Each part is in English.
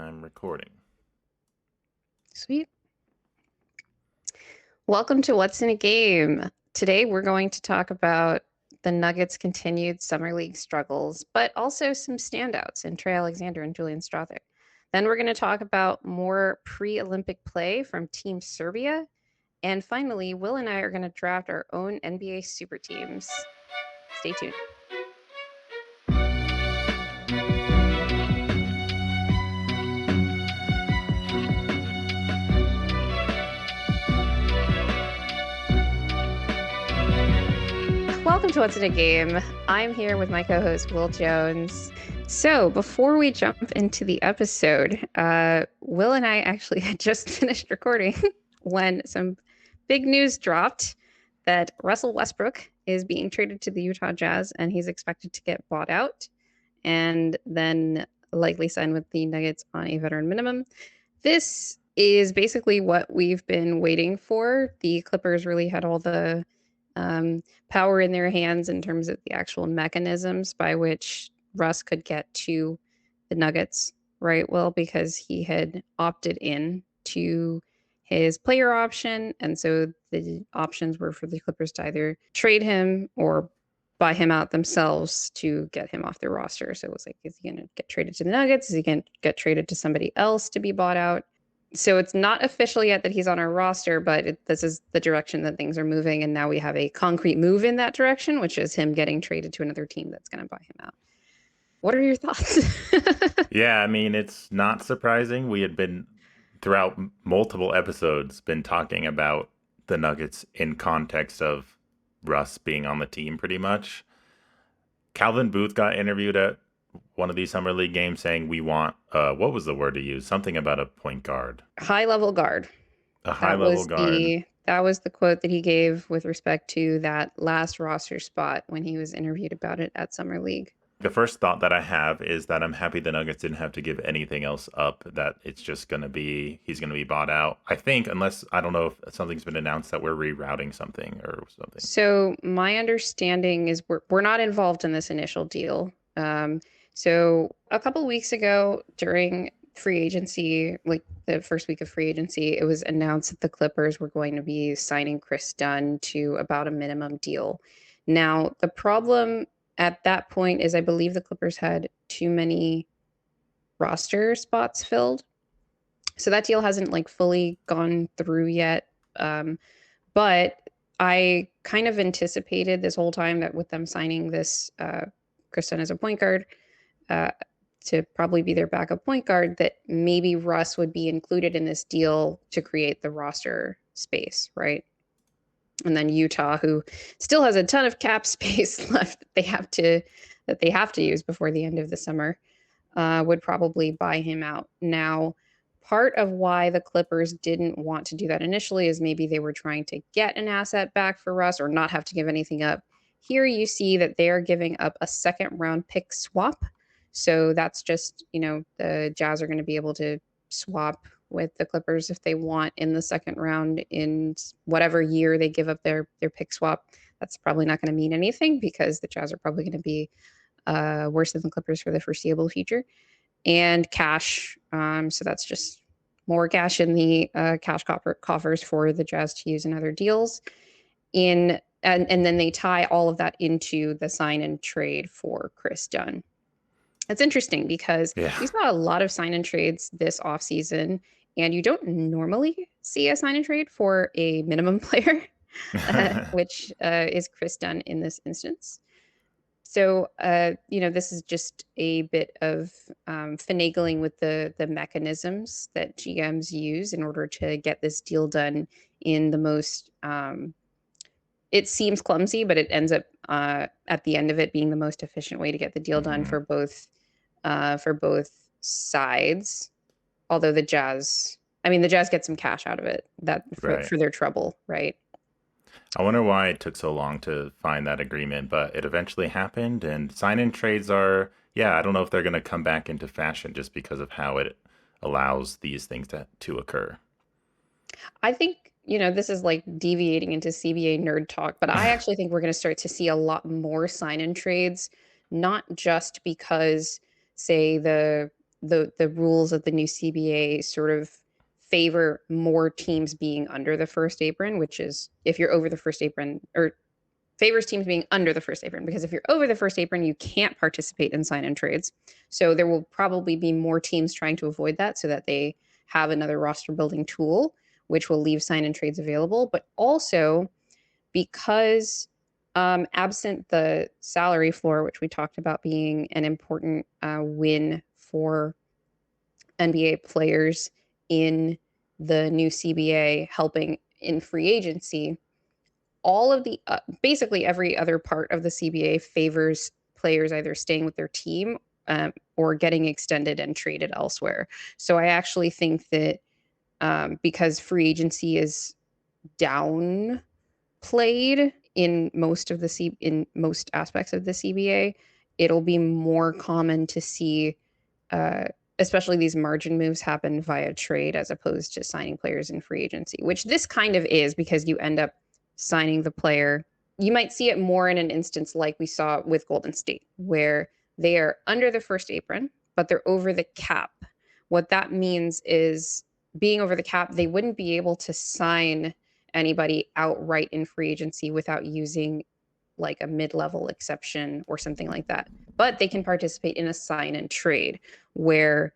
I'm recording. Sweet. Welcome to What's in a Game. Today we're going to talk about the Nuggets' continued summer league struggles, but also some standouts in Trey Alexander and Julian Strawther. Then we're going to talk about more pre-Olympic play from Team Serbia. And finally, Will and I are going to draft our own NBA super teams. Stay tuned. Welcome to What's in a Game. I'm here with my co-host, Will Jones. So before we jump into the episode, Will and I actually had just finished recording when some big news dropped that Russell Westbrook is being traded to the Utah Jazz and he's expected to get bought out and then likely sign with the Nuggets on a veteran minimum. This is basically what we've been waiting for. The Clippers really had all the power in their hands in terms of the actual mechanisms by which Russ could get to the Nuggets, right? Well, because he had opted in to his player option. And so the options were for the Clippers to either trade him or buy him out themselves to get him off their roster. So it was like, is he going to get traded to the Nuggets? Is he going to get traded to somebody else to be bought out? So it's not official yet that he's on our roster, but this is the direction that things are moving. And now we have a concrete move in that direction, which is him getting traded to another team that's going to buy him out. What are your thoughts? Yeah, I mean, it's not surprising. We had been, throughout multiple episodes, been talking about the Nuggets in context of Russ being on the team pretty much. Calvin Booth got interviewed at one of these Summer League games saying we want, what was the word to use? Something about a point guard. High-level guard. A high-level guard. That was the quote that he gave with respect to that last roster spot when he was interviewed about it at Summer League. The first thought that I have is that I'm happy the Nuggets didn't have to give anything else up, that it's just going to be, he's going to be bought out. I think, unless, I don't know if something's been announced that we're rerouting something or something. So my understanding is we're not involved in this initial deal. So a couple of weeks ago during free agency, like the first week of free agency, it was announced that the Clippers were going to be signing Chris Dunn to about a minimum deal. Now, the problem at that point is I believe the Clippers had too many roster spots filled. So that deal hasn't like fully gone through yet. But I kind of anticipated this whole time that with them signing this Chris Dunn as a point guard, to probably be their backup point guard, that maybe Russ would be included in this deal to create the roster space, right? And then Utah, who still has a ton of cap space left that they have to use before the end of the summer, would probably buy him out. Now, part of why the Clippers didn't want to do that initially is maybe they were trying to get an asset back for Russ or not have to give anything up. Here you see that they're giving up a second round pick swap. So that's just, the Jazz are going to be able to swap with the Clippers if they want in the second round in whatever year they give up their pick swap. That's probably not going to mean anything because the Jazz are probably going to be worse than the Clippers for the foreseeable future. And cash. So that's just more cash in the cash coffers for the Jazz to use in other deals. And then they tie all of that into the sign and trade for Chris Dunn. It's interesting because we saw a lot of sign and trades this offseason, and you don't normally see a sign and trade for a minimum player, which is Chris Dunn in this instance. So, this is just a bit of finagling with the mechanisms that GMs use in order to get this deal done in the most, it seems clumsy, but it ends up at the end of it being the most efficient way to get the deal done for both sides. Although the Jazz get some cash out of it for their trouble, right? I wonder why it took so long to find that agreement, but it eventually happened. And sign-in trades are, I don't know if they're going to come back into fashion just because of how it allows these things to occur. I think, this is like deviating into CBA nerd talk, but I actually think we're going to start to see a lot more sign-in trades, not just because, say, the the rules of the new CBA sort of favor more teams being under the first apron, which is if you're over the first apron, or favors teams being under the first apron, because if you're over the first apron, you can't participate in sign-in trades. So there will probably be more teams trying to avoid that so that they have another roster building tool, which will leave sign-in trades available. But also because absent the salary floor, which we talked about being an important win for NBA players in the new CBA, helping in free agency, all of the basically every other part of the CBA favors players either staying with their team or getting extended and traded elsewhere. So I actually think that because free agency is downplayed in most aspects of the CBA, it'll be more common to see especially these margin moves happen via trade as opposed to signing players in free agency, which this kind of is because you end up signing the player. You might see it more in an instance like we saw with Golden State, where they are under the first apron, but they're over the cap. What that means is being over the cap, they wouldn't be able to sign anybody outright in free agency without using like a mid-level exception or something like that. But they can participate in a sign and trade where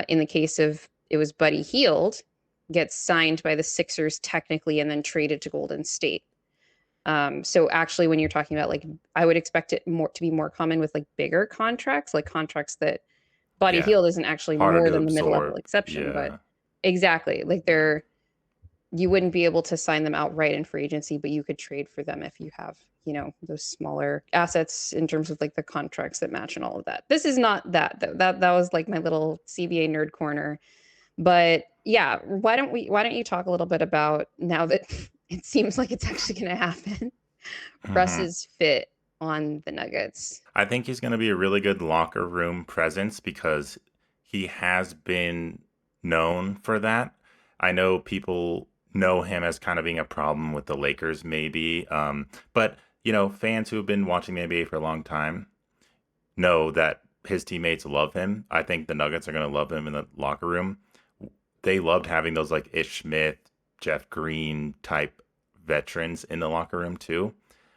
in the case of it was Buddy Hield, gets signed by the Sixers technically and then traded to Golden State. So actually when you're talking about like, I would expect it more to be more common with like bigger contracts, like contracts that Buddy Yeah. Hield isn't actually Harder more to than the mid-level absorb. exception, but Yeah. exactly, like you wouldn't be able to sign them outright in free agency, but you could trade for them if you have, those smaller assets in terms of like the contracts that match and all of that. This is not that though. That was like my little CBA nerd corner. But yeah, why don't you talk a little bit about, now that it seems like it's actually going to happen, hmm Russ's fit on the Nuggets? I think he's going to be a really good locker room presence because he has been known for that. I know people know him as kind of being a problem with the Lakers, maybe. But, fans who have been watching the NBA for a long time know that his teammates love him. I think the Nuggets are going to love him in the locker room. They loved having those like Ish Smith, Jeff Green type veterans in the locker room too.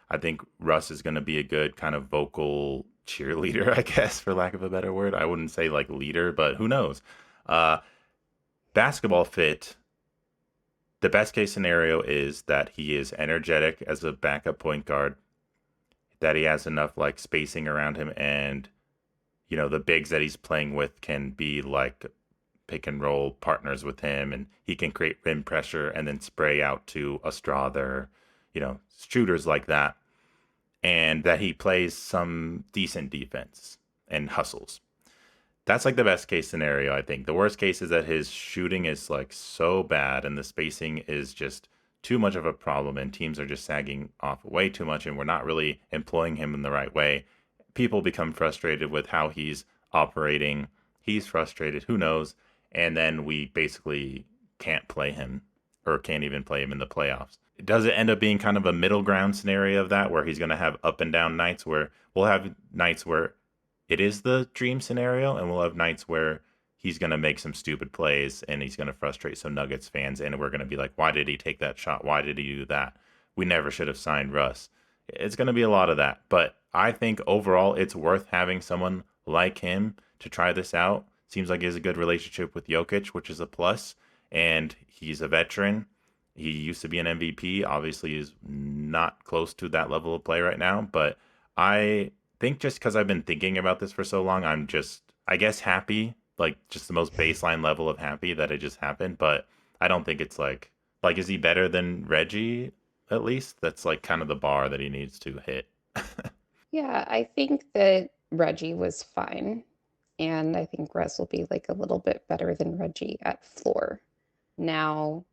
I think Russ is going to be a good kind of vocal cheerleader, I guess, for lack of a better word. I wouldn't say like leader, but who knows? Uh, Basketball fit. The best case scenario is that he is energetic as a backup point guard, that he has enough like spacing around him, and the bigs that he's playing with can be like pick and roll partners with him, and he can create rim pressure and then spray out to a Strawther, shooters like that, and that he plays some decent defense and hustles. That's like the best case scenario, I think. The worst case is that his shooting is like so bad and the spacing is just too much of a problem and teams are just sagging off way too much and we're not really employing him in the right way. People become frustrated with how he's operating. He's frustrated, who knows? And then we basically can't play him or can't even play him in the playoffs. Does it end up being kind of a middle ground scenario of that where he's going to have up and down nights, where we'll have nights where it is the dream scenario and we'll have nights where he's going to make some stupid plays and he's going to frustrate some Nuggets fans and we're going to be like, why did he take that shot? Why did he do that? We never should have signed Russ. It's going to be a lot of that. But I think overall it's worth having someone like him to try this out. Seems like he has a good relationship with Jokic, which is a plus, and he's a veteran. He used to be an MVP. Obviously, he's not close to that level of play right now. But I think just because I've been thinking about this for so long, I'm just, I guess, happy. Like just the most baseline level of happy that it just happened. But I don't think it's like, is he better than Reggie? At least that's like kind of the bar that he needs to hit. Yeah, I think that Reggie was fine. And I think Russ will be like a little bit better than Reggie at floor. Now,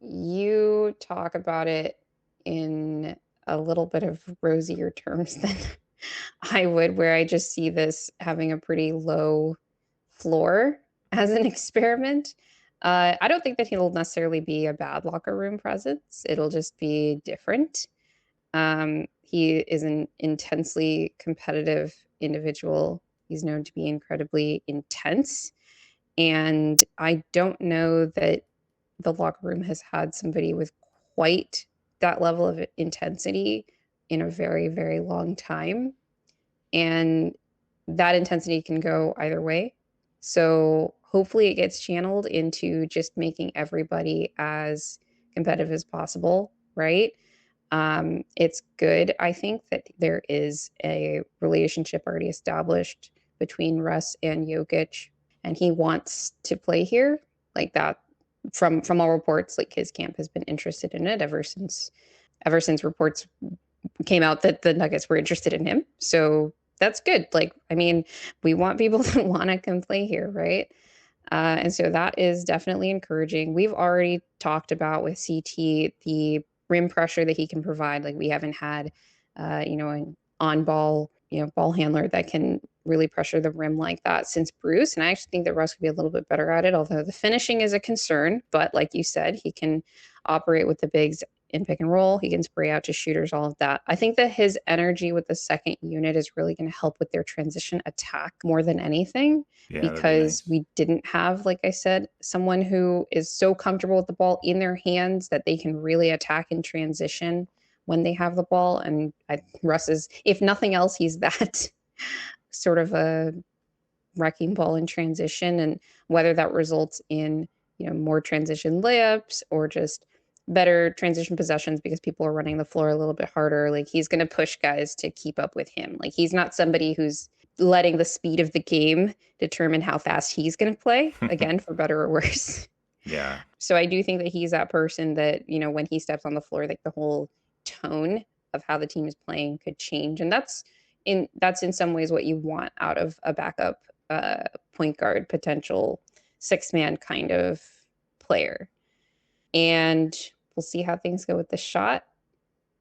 you talk about it in a little bit of rosier terms than I would, where I just see this having a pretty low floor as an experiment. I don't think that he'll necessarily be a bad locker room presence. It'll just be different. He is an intensely competitive individual He's known to be incredibly intense. And I don't know that the locker room has had somebody with quite that level of intensity in a very, very long time. And that intensity can go either way. So hopefully it gets channeled into just making everybody as competitive as possible, right? It's good, I think, that there is a relationship already established between Russ and Jokic, and he wants to play here. Like that, from all reports, like his camp has been interested in it ever since reports came out that the Nuggets were interested in him. So that's good. Like, I mean, we want people that want to come play here, right? And so that is definitely encouraging. We've already talked about with CT the rim pressure that he can provide. Like we haven't had, an on ball, ball handler that can really pressure the rim like that since Bruce. And I actually think that Russ could be a little bit better at it, although the finishing is a concern. But like you said, he can operate with the bigs in pick and roll. He can spray out to shooters, all of that. I think that his energy with the second unit is really going to help with their transition attack more than anything Yeah, that'd be because nice. we didn't have, like I said, someone who is so comfortable with the ball in their hands that they can really attack in transition when they have the ball. And Russ is, if nothing else, he's that sort of a wrecking ball in transition. And whether that results in, more transition layups or just better transition possessions because people are running the floor a little bit harder, like he's going to push guys to keep up with him. Like he's not somebody who's letting the speed of the game determine how fast he's going to play, again, for better or worse. Yeah. So I do think that he's that person that, when he steps on the floor, like the whole tone of how the team is playing could change. And that's in some ways what you want out of a backup point guard, potential six-man kind of player. And we'll see how things go with the shot.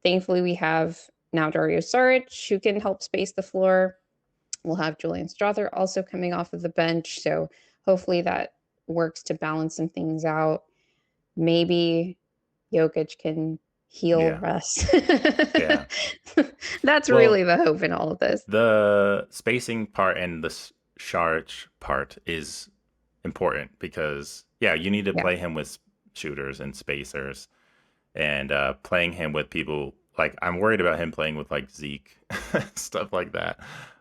Thankfully, we have now Dario Saric, who can help space the floor. We'll have Julian Strawther also coming off of the bench. So hopefully that works to balance some things out. Maybe Jokic can heal Yeah. Russ. Yeah. That's really Well, the hope in all of this. the spacing part and the Sharch part is important because, yeah, you need to Yeah. play him with shooters and spacers and playing him with people. Like, I'm worried about him playing with like Zeke, stuff like that.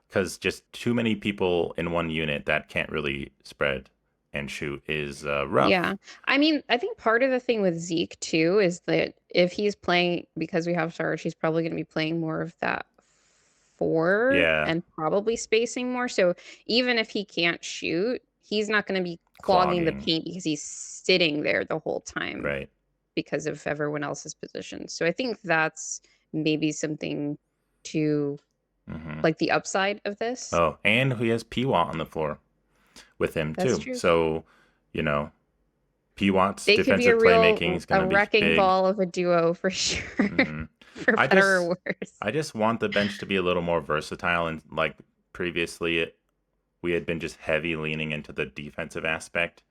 Because just too many people in one unit that can't really spread and shoot is rough. Yeah. I mean, I think part of the thing with Zeke too is that if he's playing, because we have Sarge, he's probably going to be playing more of that four Yeah, and probably spacing more. So even if he can't shoot, he's not going to be clogging the clogging. paint because he's sitting there the whole time Right. because of everyone else's position. So I think that's maybe something to Hmm. like the upside of this. Oh, and he has Piwat on the floor with him That's too. true. So, you know, Piwat's They could be a defensive playmaking real is going a to be wrecking big. ball of a duo for sure, Hmm. for I better just or worse. I just want the bench to be a little more versatile, and like previously we had been just heavy leaning into the defensive aspect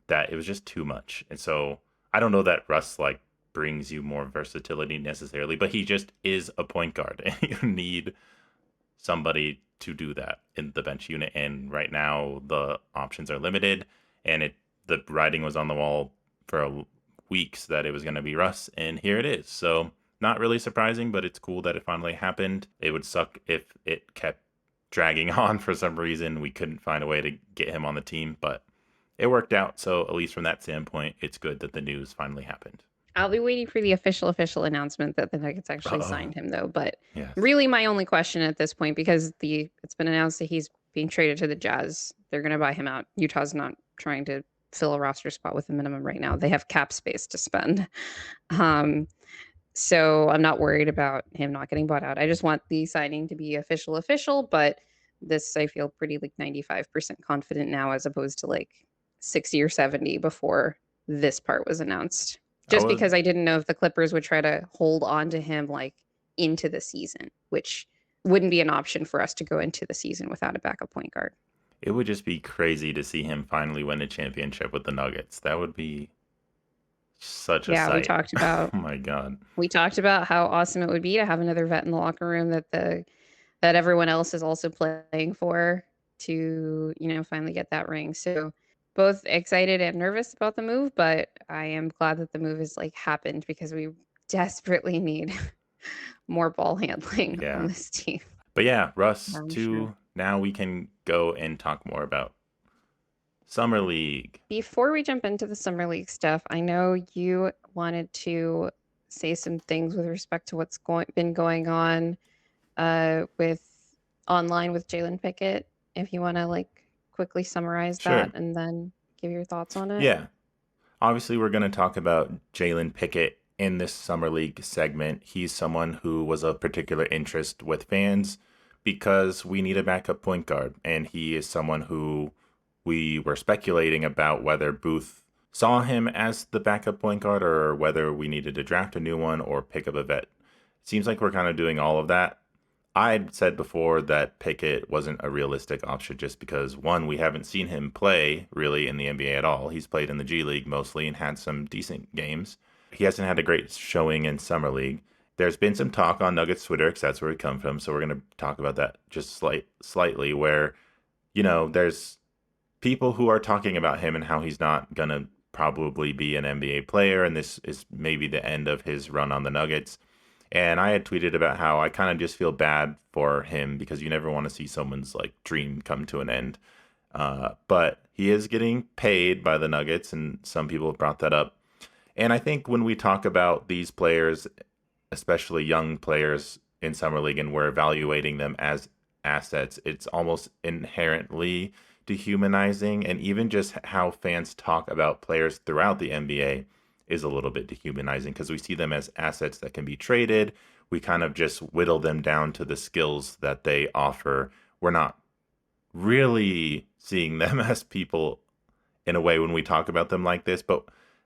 that it was just too much. And so I don't know that Russ like brings you more versatility necessarily, but he just is a point guard and you need somebody to do that in the bench unit. And right now the options are limited, and the writing was on the wall for weeks that it was going to be Russ, and here it is. So not really surprising, but it's cool that it finally happened. It would suck if it kept dragging on for some reason. We couldn't find a way to get him on the team, but it worked out. So at least from that standpoint, it's good that the news finally happened. I'll be waiting for the official announcement that the Nuggets actually Oh, signed him, though. But yes. really, my only question at this point, because it's been announced that he's being traded to the Jazz, they're going to buy him out. Utah's not trying to fill a roster spot with a minimum right now. They have cap space to spend. Um, so I'm not worried about him not getting bought out. I just want the signing to be official. But this, I feel pretty like 95% confident now, as opposed to like 60 or 70 before this part was announced. I Just was because I didn't know if the Clippers would try to hold on to him like into the season, which wouldn't be an option for us to go into the season without a backup point guard. It would just be crazy to see him finally win a championship with the Nuggets. That would be such a Yeah, we sight. talked Oh about my god. we talked about how awesome it would be to have another vet in the locker room that everyone else is also playing for. to, finally get that ring. So both excited and nervous about the move, but I am glad that the move has like happened because we desperately need more ball handling on Yeah. this team. But yeah, Russ, I'm sure. too. Now we can go and talk more about Summer League. Before we jump into the summer league stuff, I know you wanted to say some things with respect to what's been going on with online with Jalen Pickett. If you want to like quickly summarize that Sure. and then give your thoughts on it. Yeah. Obviously, we're going to talk about Jalen Pickett in this Summer League segment. He's someone who was of particular interest with fans because we need a backup point guard. And he is someone who we were speculating about whether Booth saw him as the backup point guard or whether we needed to draft a new one or pick up a vet. Seems like we're kind of doing all of that. I'd said before that Pickett wasn't a realistic option just because, one, we haven't seen him play really in the NBA at all. He's played in the G League mostly and had some decent games. He hasn't had a great showing in Summer League. There's been some talk on Nuggets Twitter because that's where we come from. So we're going to talk about that just slightly where, there's people who are talking about him and how he's not going to probably be an NBA player. And this is maybe the end of his run on the Nuggets. And I had tweeted about how I kind of just feel bad for him because you never want to see someone's like dream come to an end. But he is getting paid by the Nuggets, and some people have brought that up. And I think when we talk about these players, especially young players in Summer League, and we're evaluating them as assets, it's almost inherently dehumanizing. And even just how fans talk about players throughout the NBA is a little bit dehumanizing because we see them as assets that can be traded. We kind of just whittle them down to the skills that they offer. We're not really seeing them as people in a way when we talk about them like this, but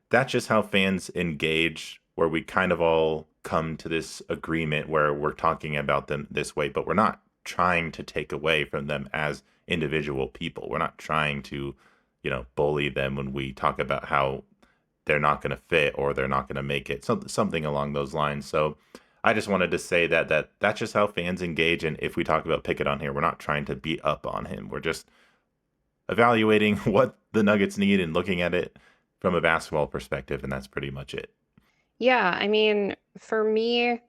that's just how fans engage, where we kind of all come to this agreement where we're talking about them this way, but we're not trying to take away from them as individual people. We're not trying to, bully them when we talk about how they're not going to fit or they're not going to make it. Something along those lines. So I just wanted to say that's just how fans engage. And if we talk about Pickett on here, we're not trying to beat up on him. We're just evaluating what the Nuggets need and looking at it from a basketball perspective. And that's pretty much it. Yeah, I mean, for me,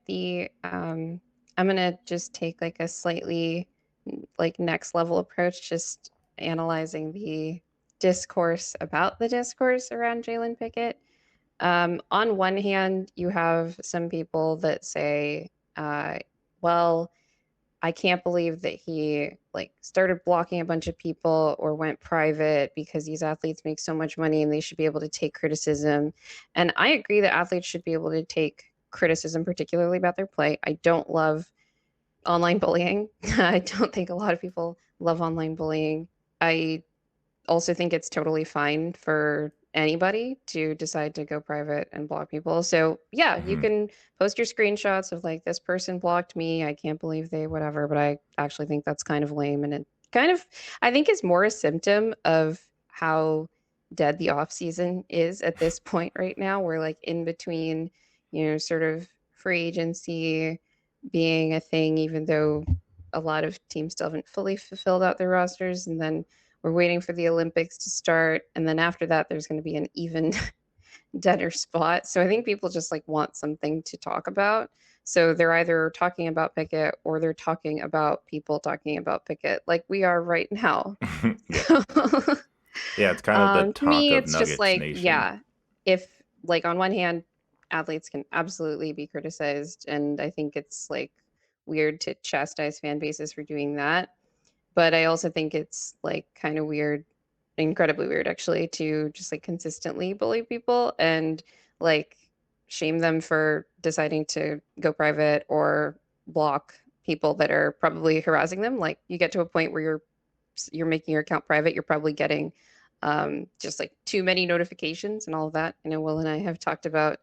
I'm gonna just take like a slightly like next level approach, just analyzing the discourse about the discourse around Jalen Pickett. On one hand, you have some people that say, well, I can't believe that he like started blocking a bunch of people or went private because these athletes make so much money and they should be able to take criticism. And I agree that athletes should be able to take criticism, particularly about their play. I don't love online bullying. I don't think a lot of people love online bullying. I also think it's totally fine for anybody to decide to go private and block people. So yeah, you Hmm. can post your screenshots of like this person blocked me. I can't believe they whatever, but I actually think that's kind of lame and it kind of I think is more a symptom of how dead the off season is at this point right now. We're like in between, sort of free agency being a thing, even though a lot of teams still haven't fully fulfilled out their rosters, and then we're waiting for the Olympics to start, and then after that, there's going to be an even deader spot. So I think people just like want something to talk about. So they're either talking about Pickett or they're talking about people talking about Pickett, like we are right now. Yeah. So, Yeah. It's kind of the to talk me, of it's just Nuggets like, Nation. yeah, if like on one hand, athletes can absolutely be criticized, and I think it's like weird to chastise fan bases for doing that. But I also think it's like kind of weird, incredibly weird actually, to just like consistently bully people and like shame them for deciding to go private or block people that are probably harassing them. Like you get to a point where you're making your account private, you're probably getting just like too many notifications and all of that. I know Will and I have talked about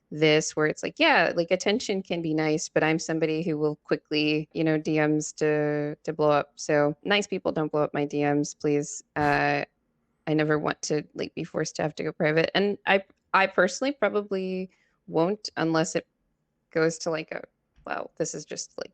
this where it's like, yeah, like attention can be nice, but I'm somebody who will quickly, DMs to blow up. So nice people don't blow up my DMs, please. I never want to like be forced to have to go private. And I personally probably won't unless it goes to like a wow, this is just like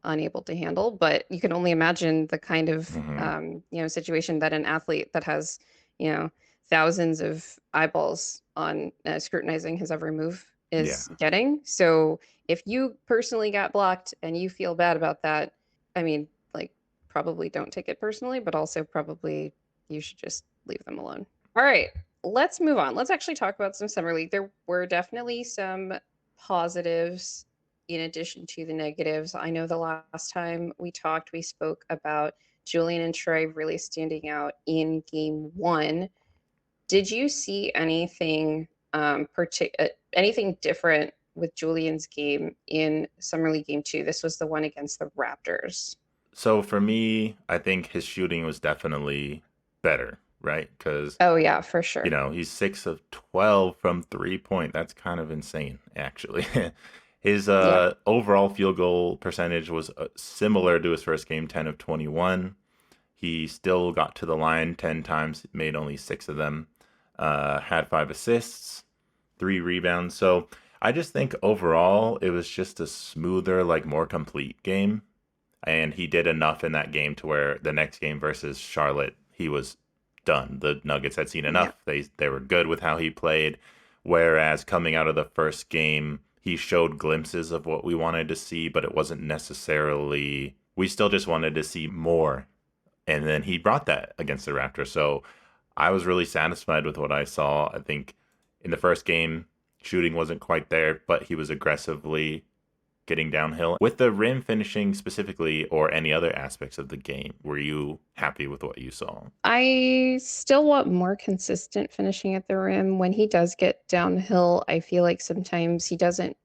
unable to handle. But you can only imagine the kind of Hmm. situation that an athlete that has you know thousands of eyeballs on scrutinizing his every move Yeah. is getting. So if you personally got blocked and you feel bad about that, I mean, like, probably don't take it personally, but also probably you should just leave them alone. All right, let's move on. Let's actually talk about some summer league. There were definitely some positives in addition to the negatives. I know the last time we talked, we spoke about Julian and Trey really standing out in game one. Did you see anything anything different with Julian's game in Summer League Game 2? This was the one against the Raptors. So for me, I think his shooting was definitely better, right? Because Oh yeah, for sure. he's 6 of 12 from 3 point. That's kind of insane, actually. His Yeah. overall field goal percentage was similar to his first game, 10 of 21. He still got to the line 10 times, made only 6 of them, had 5 assists, 3 rebounds. So I just think overall it was just a smoother, like more complete game. And he did enough in that game to where the next game versus Charlotte, he was done. The Nuggets had seen Yeah. enough. They were good with how he played. Whereas coming out of the first game, he showed glimpses of what we wanted to see, but it wasn't necessarily. We still just wanted to see more, and then he brought that against the Raptors. So I was really satisfied with what I saw. I think in the first game, shooting wasn't quite there, but he was aggressively getting downhill. With the rim finishing specifically, or any other aspects of the game, were you happy with what you saw? I still want more consistent finishing at the rim. When he does get downhill, I feel like sometimes he doesn't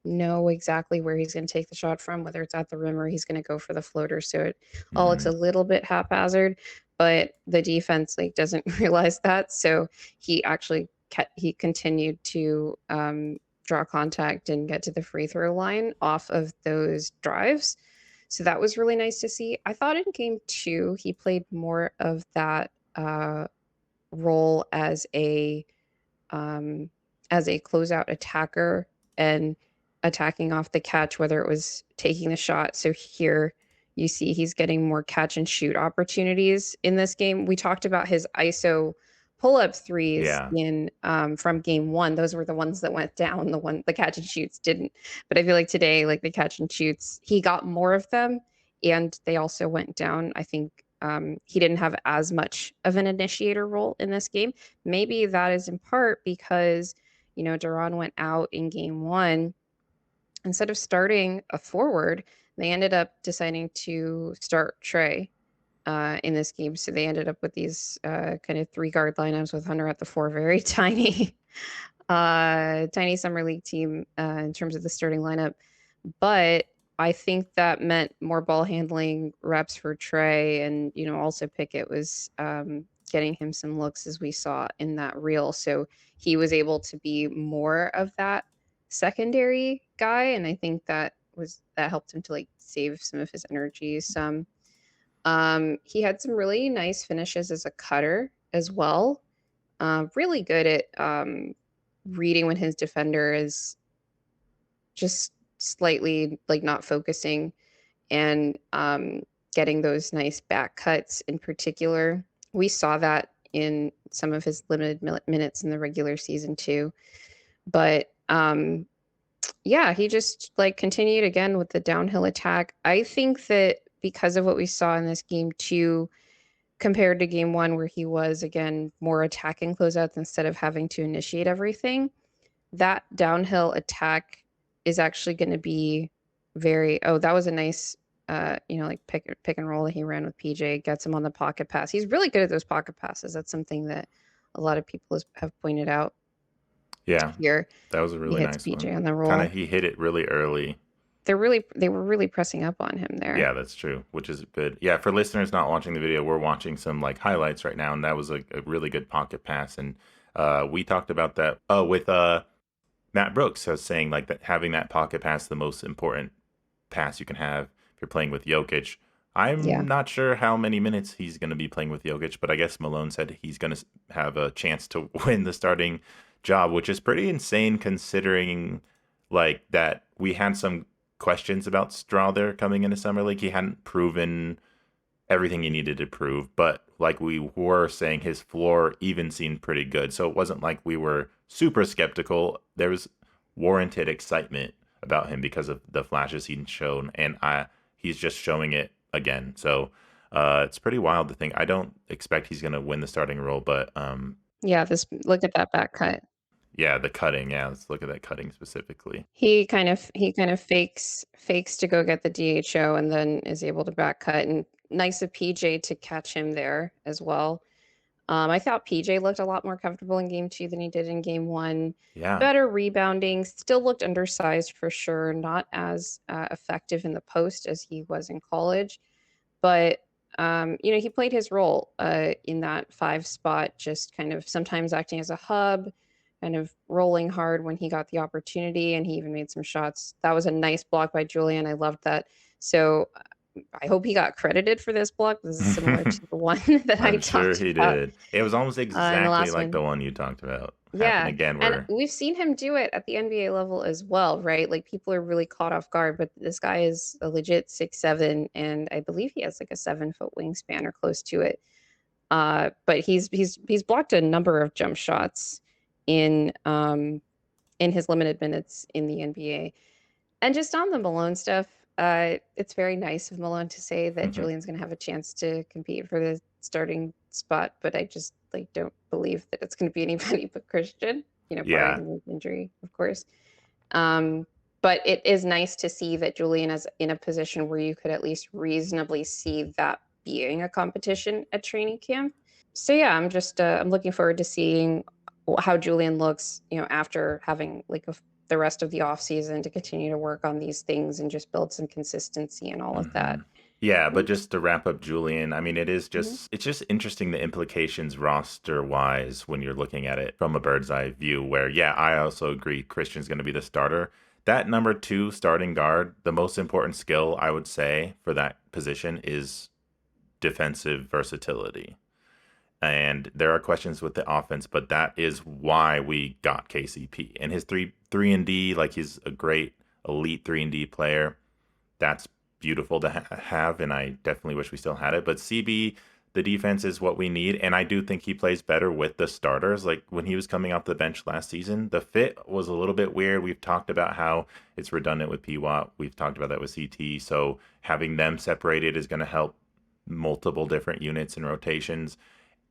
know exactly where he's going to take the shot from, whether it's at the rim or he's going to go for the floater. So it all looks a Hmm. little bit haphazard, but the defense like doesn't realize that. So he actually he continued to draw contact and get to the free throw line off of those drives. So that was really nice to see. I thought in game two, he played more of that role um, as a closeout attacker and attacking off the catch, whether it was taking the shot. So here you see he's getting more catch and shoot opportunities in this game. We talked about his ISO pull-up threes Yeah. in from game one. Those were the ones that went down. The catch and shoots didn't. But I feel like today, like the catch and shoots, he got more of them, and they also went down. I think he didn't have as much of an initiator role in this game. Maybe that is in part because, Duran went out in game one. Instead of starting a forward, they ended up deciding to start Trey in this game. So they ended up with these kind of three guard lineups with Hunter at the four, very tiny, tiny summer league team in terms of the starting lineup. But I think that meant more ball handling reps for Trey, and also Pickett was getting him some looks as we saw in that reel. So he was able to be more of that secondary guy, and I think that helped him to like save some of his energy. Some he had some really nice finishes as a cutter as well. Really good at reading when his defender is just slightly like not focusing and getting those nice back cuts in particular. We saw that in some of his limited minutes in the regular season too. But yeah, he just like continued again with the downhill attack. I think that because of what we saw in this game too, compared to game one, where he was again more attacking closeouts instead of having to initiate everything, that downhill attack is actually going to be that was a nice like pick and roll that he ran with PJ, gets him on the pocket pass. He's really good at those pocket passes. That's something that a lot of people have pointed out Yeah. here. That was a He really hits nice PJ one. on the Kind roll. of, he hit it really early. They were really pressing up on him there. Yeah, that's true, which is good. Yeah, for listeners not watching the video, we're watching some like highlights right now, and that was a really good pocket pass. And we talked about that with Matt Brooks, as saying like that having that pocket pass the most important pass you can have if you're playing with Jokic. Yeah. I'm not sure how many minutes he's going to be playing with Jokic, but I guess Malone said he's going to have a chance to win the starting job, which is pretty insane considering like that we had some questions about Strawther coming into Summer League. He hadn't proven everything he needed to prove, but like we were saying, his floor even seemed pretty good. So it wasn't like we were super skeptical. There was warranted excitement about him because of the flashes he'd shown, and he's just showing it again. So it's pretty wild to think. I don't expect he's going to win the starting role, but Yeah, this look at that back cut. yeah, the cutting. Yeah, let's look at that cutting specifically. He kind of fakes to go get the DHO and then is able to back cut, and nice of PJ to catch him there as well. I thought PJ looked a lot more comfortable in game 2 than he did in game 1. Yeah. Better rebounding, still looked undersized for sure, not as effective in the post as he was in college. But he played his role in that 5 spot, just kind of sometimes acting as a hub, kind of rolling hard when he got the opportunity, and he even made some shots. That was a nice block by Julian. I loved that. So I hope he got credited for this block. This is similar to the one that I I'm sure talked he about did. It was almost in the exactly last like one. the one you talked about happen Yeah, again, and where we've seen him do it at the NBA level as well, right? Like, people are really caught off guard, but this guy is a legit 6'7", and I believe he has, like, a 7-foot wingspan or close to it. But he's blocked a number of jump shots in his limited minutes in the NBA. And just on the Malone stuff, it's very nice of Malone to say that Julian's gonna have a chance to compete for the starting spot, but I just, like, don't believe that it's gonna be anybody but Christian, yeah. barring his injury, of course. Um, but it is nice to see that Julian is in a position where you could at least reasonably see that being a competition at training camp. So yeah, I'm looking forward to seeing how Julian looks, after having like the rest of the off season to continue to work on these things and just build some consistency and all of hmm that. Yeah, but Mm, just to wrap up Julian, I mean, mhm. it's just interesting the implications roster wise when you're looking at it from a bird's eye view. Where yeah, I also agree Christian's going to be the starter. That number two starting guard, the most important skill I would say for that position is defensive versatility. And there are questions with the offense, but that is why we got KCP and his three and D. Like he's a great elite 3 and D player. That's beautiful to have, and I definitely wish we still had it. But CB, the defense is what we need, and I do think he plays better with the starters. Like when he was coming off the bench last season, the fit was a little bit weird. We've talked about how it's redundant with PWAT. We've talked about that with CT. So having them separated is going to help multiple different units and rotations.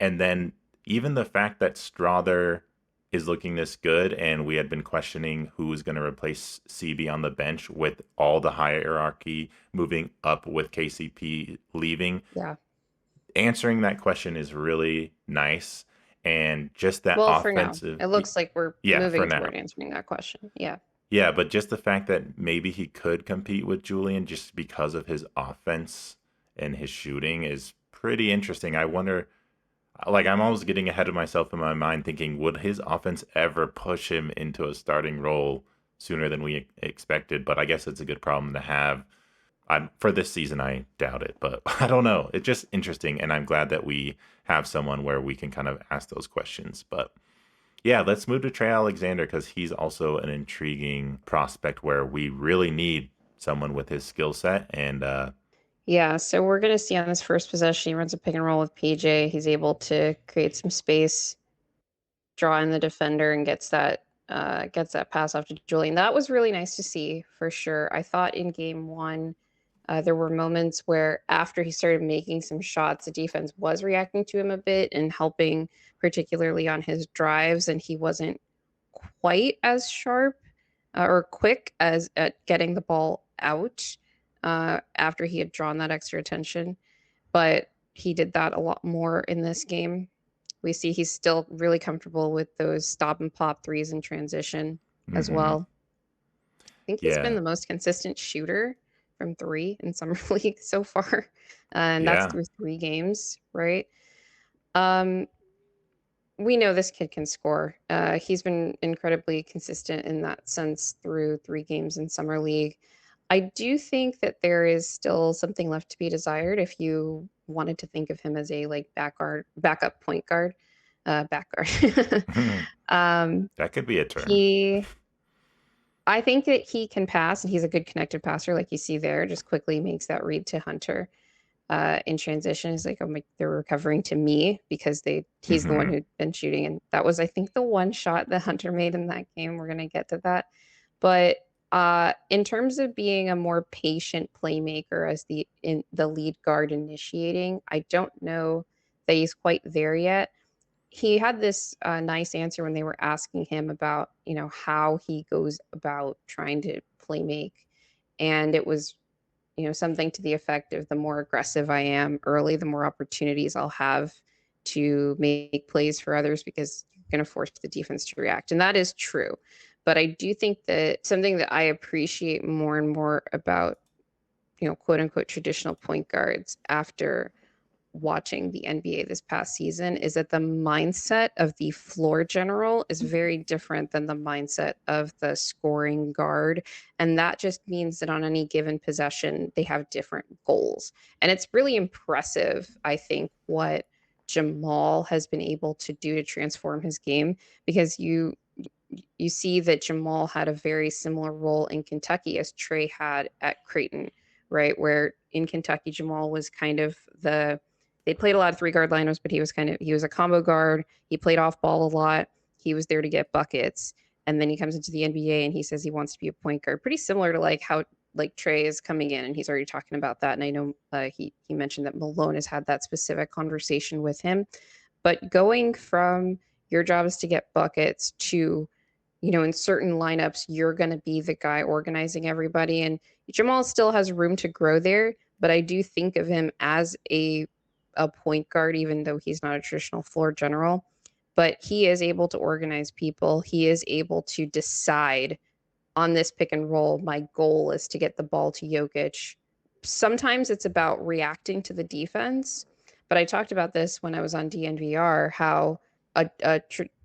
And then even the fact that Strawther is looking this good, and we had been questioning who was going to replace CB on the bench with all the hierarchy moving up with KCP leaving. Yeah. Answering that question is really nice. And just that Well, for now, offensive, it looks like we're yeah, for moving now. toward answering that question. Yeah. Yeah, but just the fact that maybe he could compete with Julian just because of his offense and his shooting is pretty interesting. I wonder, like, I'm almost getting ahead of myself in my mind thinking, would his offense ever push him into a starting role sooner than we expected? But I guess it's a good problem to have. For this season, I doubt it, but I don't know. It's just interesting, and I'm glad that we have someone where we can kind of ask those questions. But yeah, let's move to Trey Alexander because he's also an intriguing prospect where we really need someone with his skill set. And Yeah, so we're gonna see on this first possession, he runs a pick and roll with PJ. He's able to create some space, draw in the defender, and gets that pass off to Julian. That was really nice to see for sure. I thought in game 1, there were moments where after he started making some shots, the defense was reacting to him a bit and helping, particularly on his drives, and he wasn't quite as sharp or quick as at getting the ball out after he had drawn that extra attention. But he did that a lot more in this game. We see he's still really comfortable with those stop and pop threes in transition as mhm, well. I think he's been yeah, the most consistent shooter from 3 in summer league so far, and that's yeah, through 3 games, right? Um, we know this kid can score. He's been incredibly consistent in that sense through 3 games in summer league. I do think that there is still something left to be desired if you wanted to think of him as a, like, backup point guard, back guard. Um, that could be a term. he I think that he can pass, and he's a good connected passer, like you see there. Just quickly makes that read to Hunter in transition. He's like, "Oh my, they're recovering to me because he's the one Hmm. who'd been shooting." And that was, I think, the one shot that Hunter made in that game. We're gonna get to that. But in terms of being a more patient playmaker as the lead guard initiating, I don't know that he's quite there yet. He had this nice answer when they were asking him about, how he goes about trying to play make. And it was, something to the effect of, the more aggressive I am early, the more opportunities I'll have to make plays for others because you're going to force the defense to react. And that is true. But I do think that something that I appreciate more and more about, quote unquote traditional point guards after watching the NBA this past season is that the mindset of the floor general is very different than the mindset of the scoring guard. And that just means that on any given possession, they have different goals. And it's really impressive, I think, what Jamal has been able to do to transform his game, because you see that Jamal had a very similar role in Kentucky as Trey had at Creighton, right? Where in Kentucky, Jamal was kind of they played a lot of three guard lineups, but he was a combo guard. He played off ball a lot. He was there to get buckets. And then he comes into the NBA and he says he wants to be a point guard. Pretty similar to like how like Trey is coming in, and he's already talking about that. And I know he mentioned that Malone has had that specific conversation with him. But going from your job is to get buckets to, in certain lineups, you're going to be the guy organizing everybody. And Jamal still has room to grow there, but I do think of him as a point guard, even though he's not a traditional floor general. But he is able to organize people. He is able to decide on this pick and roll. My goal is to get the ball to Jokic. Sometimes it's about reacting to the defense. But I talked about this when I was on DNVR, how a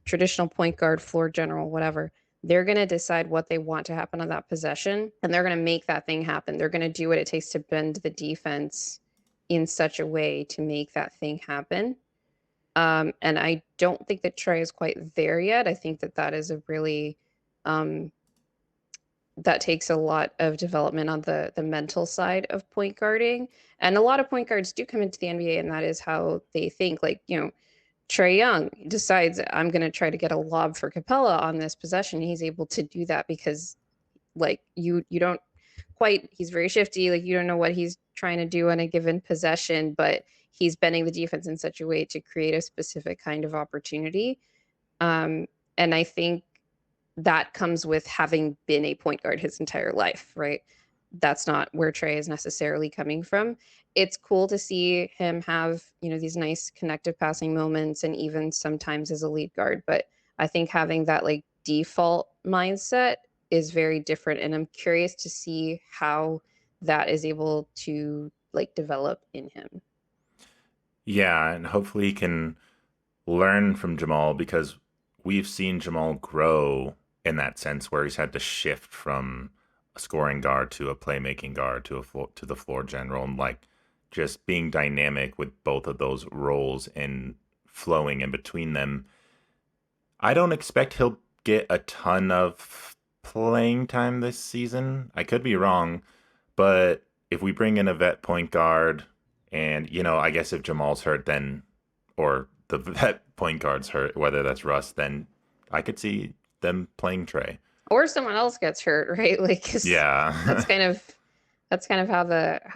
traditional point guard, floor general, whatever, they're going to decide what they want to happen on that possession, and they're going to make that thing happen. They're going to do what it takes to bend the defense in such a way to make that thing happen. And I don't think that Trey is quite there yet. I think that that is a really um, that takes a lot of development on the mental side of point guarding. And a lot of point guards do come into the NBA, and that is how they think. Like, Trey Young decides, I'm going to try to get a lob for Capella on this possession. He's able to do that because, like, you don't quite, he's very shifty. Like, you don't know what he's trying to do on a given possession, but he's bending the defense in such a way to create a specific kind of opportunity. And I think that comes with having been a point guard his entire life, right? That's not where Trey is necessarily coming from. It's cool to see him have, these nice connective passing moments, and even sometimes as a lead guard. But I think having that like default mindset is very different. And I'm curious to see how that is able to like develop in him. Yeah, and hopefully he can learn from Jamal because we've seen Jamal grow in that sense where he's had to shift from a scoring guard to a playmaking guard to to the floor general, and like just being dynamic with both of those roles and flowing in between them. I don't expect he'll get a ton of playing time this season. I could be wrong, but if we bring in a vet point guard, and I guess if Jamal's hurt, then or the vet point guard's hurt, whether that's Russ, then I could see them playing Trey. Or someone else gets hurt, right? Like, 'cause that's Yeah. kind of that's kind of how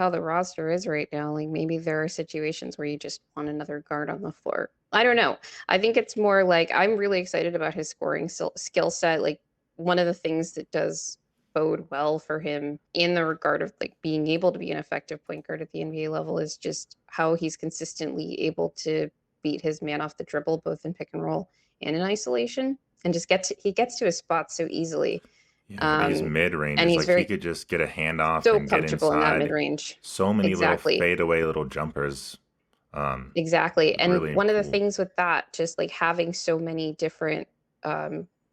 the roster is right now. Like, maybe there are situations where you just want another guard on the floor. I don't know. I think it's more like, I'm really excited about his scoring skill set. Like, one of the things that does bode well for him in the regard of like being able to be an effective point guard at the NBA level is just how he's consistently able to beat his man off the dribble, both in pick and roll and in isolation, and just he gets to his spots so easily. Yeah, these Um, mid and ranges, he's like he very could just get a handoff so and get comfortable in that mid inside. range. So many little Exactly. fadeaway little jumpers. Um, Exactly. And really one of the cool. things with that, just like having so many different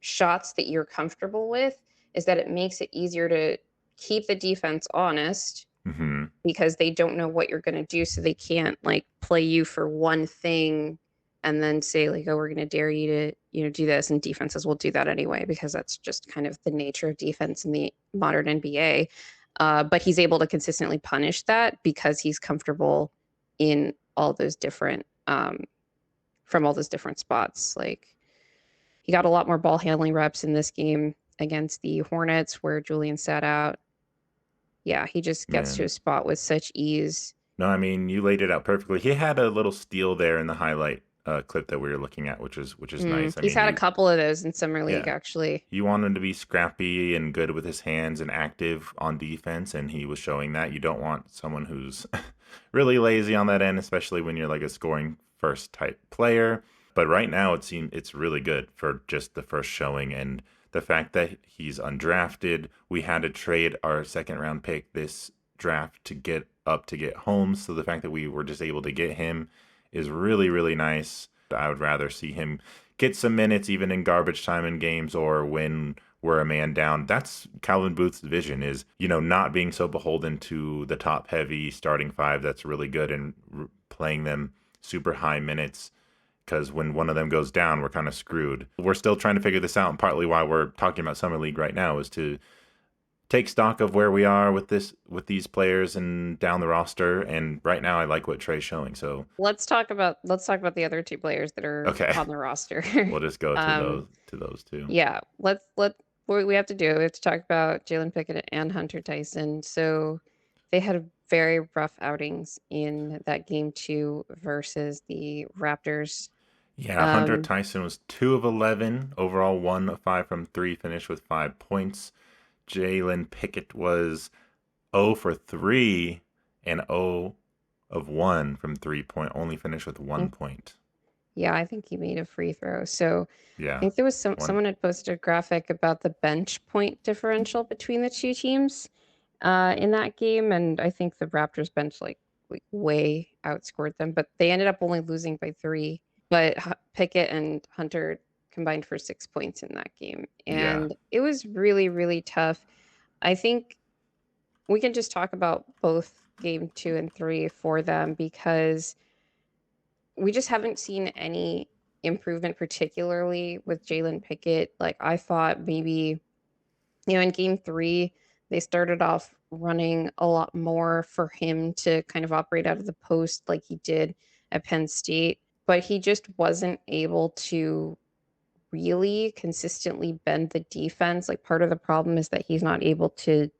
shots that you're comfortable with, is that it makes it easier to keep the defense honest Hmm. because they don't know what you're going to do. So they can't like play you for one thing and then say like, oh, we're going to dare you to, do this, and defenses will do that anyway because that's just kind of the nature of defense in the modern NBA. But he's able to consistently punish that because he's comfortable in all those different from all those different spots. Like he got a lot more ball handling reps in this game against the Hornets where Julian sat out. Yeah, he just gets to Man. a spot with such ease. No, I mean you laid it out perfectly. He had a little steal there in the highlight clip that we were looking at, which is nice. I He's mean had a couple of those in Summer League, yeah, actually. you want him to be scrappy and good with his hands and active on defense, and he was showing that. You don't want someone who's really lazy on that end, especially when you're like a scoring first type player. But right now, it seems it's really good for just the first showing, and the fact that he's undrafted. We had to trade our second round pick this draft to get home. So the fact that we were just able to get him is really, really nice. I would rather see him get some minutes even in garbage time in games or when we're a man down. That's Calvin Booth's vision is, not being so beholden to the top heavy starting five that's really good and playing them super high minutes because when one of them goes down, we're kind of screwed. We're still trying to figure this out, and partly why we're talking about Summer League right now is to take stock of where we are with these players and down the roster. And right now, I like what Trey's showing. So Let's talk about the other two players that are okay, on the roster. we'll just go to um, those two. yeah, what we have to do. We have to talk about Jalen Pickett and Hunter Tyson. So they had very rough outings in that game 2 versus the Raptors. Yeah, Hunter Um, Tyson was 2 of 11 overall, 1 of 5 from 3, finished with 5 points. Jalen Pickett was 0 for 3 and 0 of 1 from 3 point, only finished with 1 point. yeah, I think he made a free throw. So I Yeah, think there was one. someone had posted a graphic about the bench point differential between the two teams in that game, and I think the Raptors bench like way outscored them, but they ended up only losing by 3. But Pickett and Hunter combined for 6 points in that game, Yeah. and it was really, really tough. I think we can just talk about both game 2 and 3 for them because we just haven't seen any improvement, particularly with Jalen Pickett. Like I thought maybe, in game 3, they started off running a lot more for him to kind of operate out of the post like he did at Penn State, but he just wasn't able to really consistently bend the defense. Like part of the problem is that he's not able to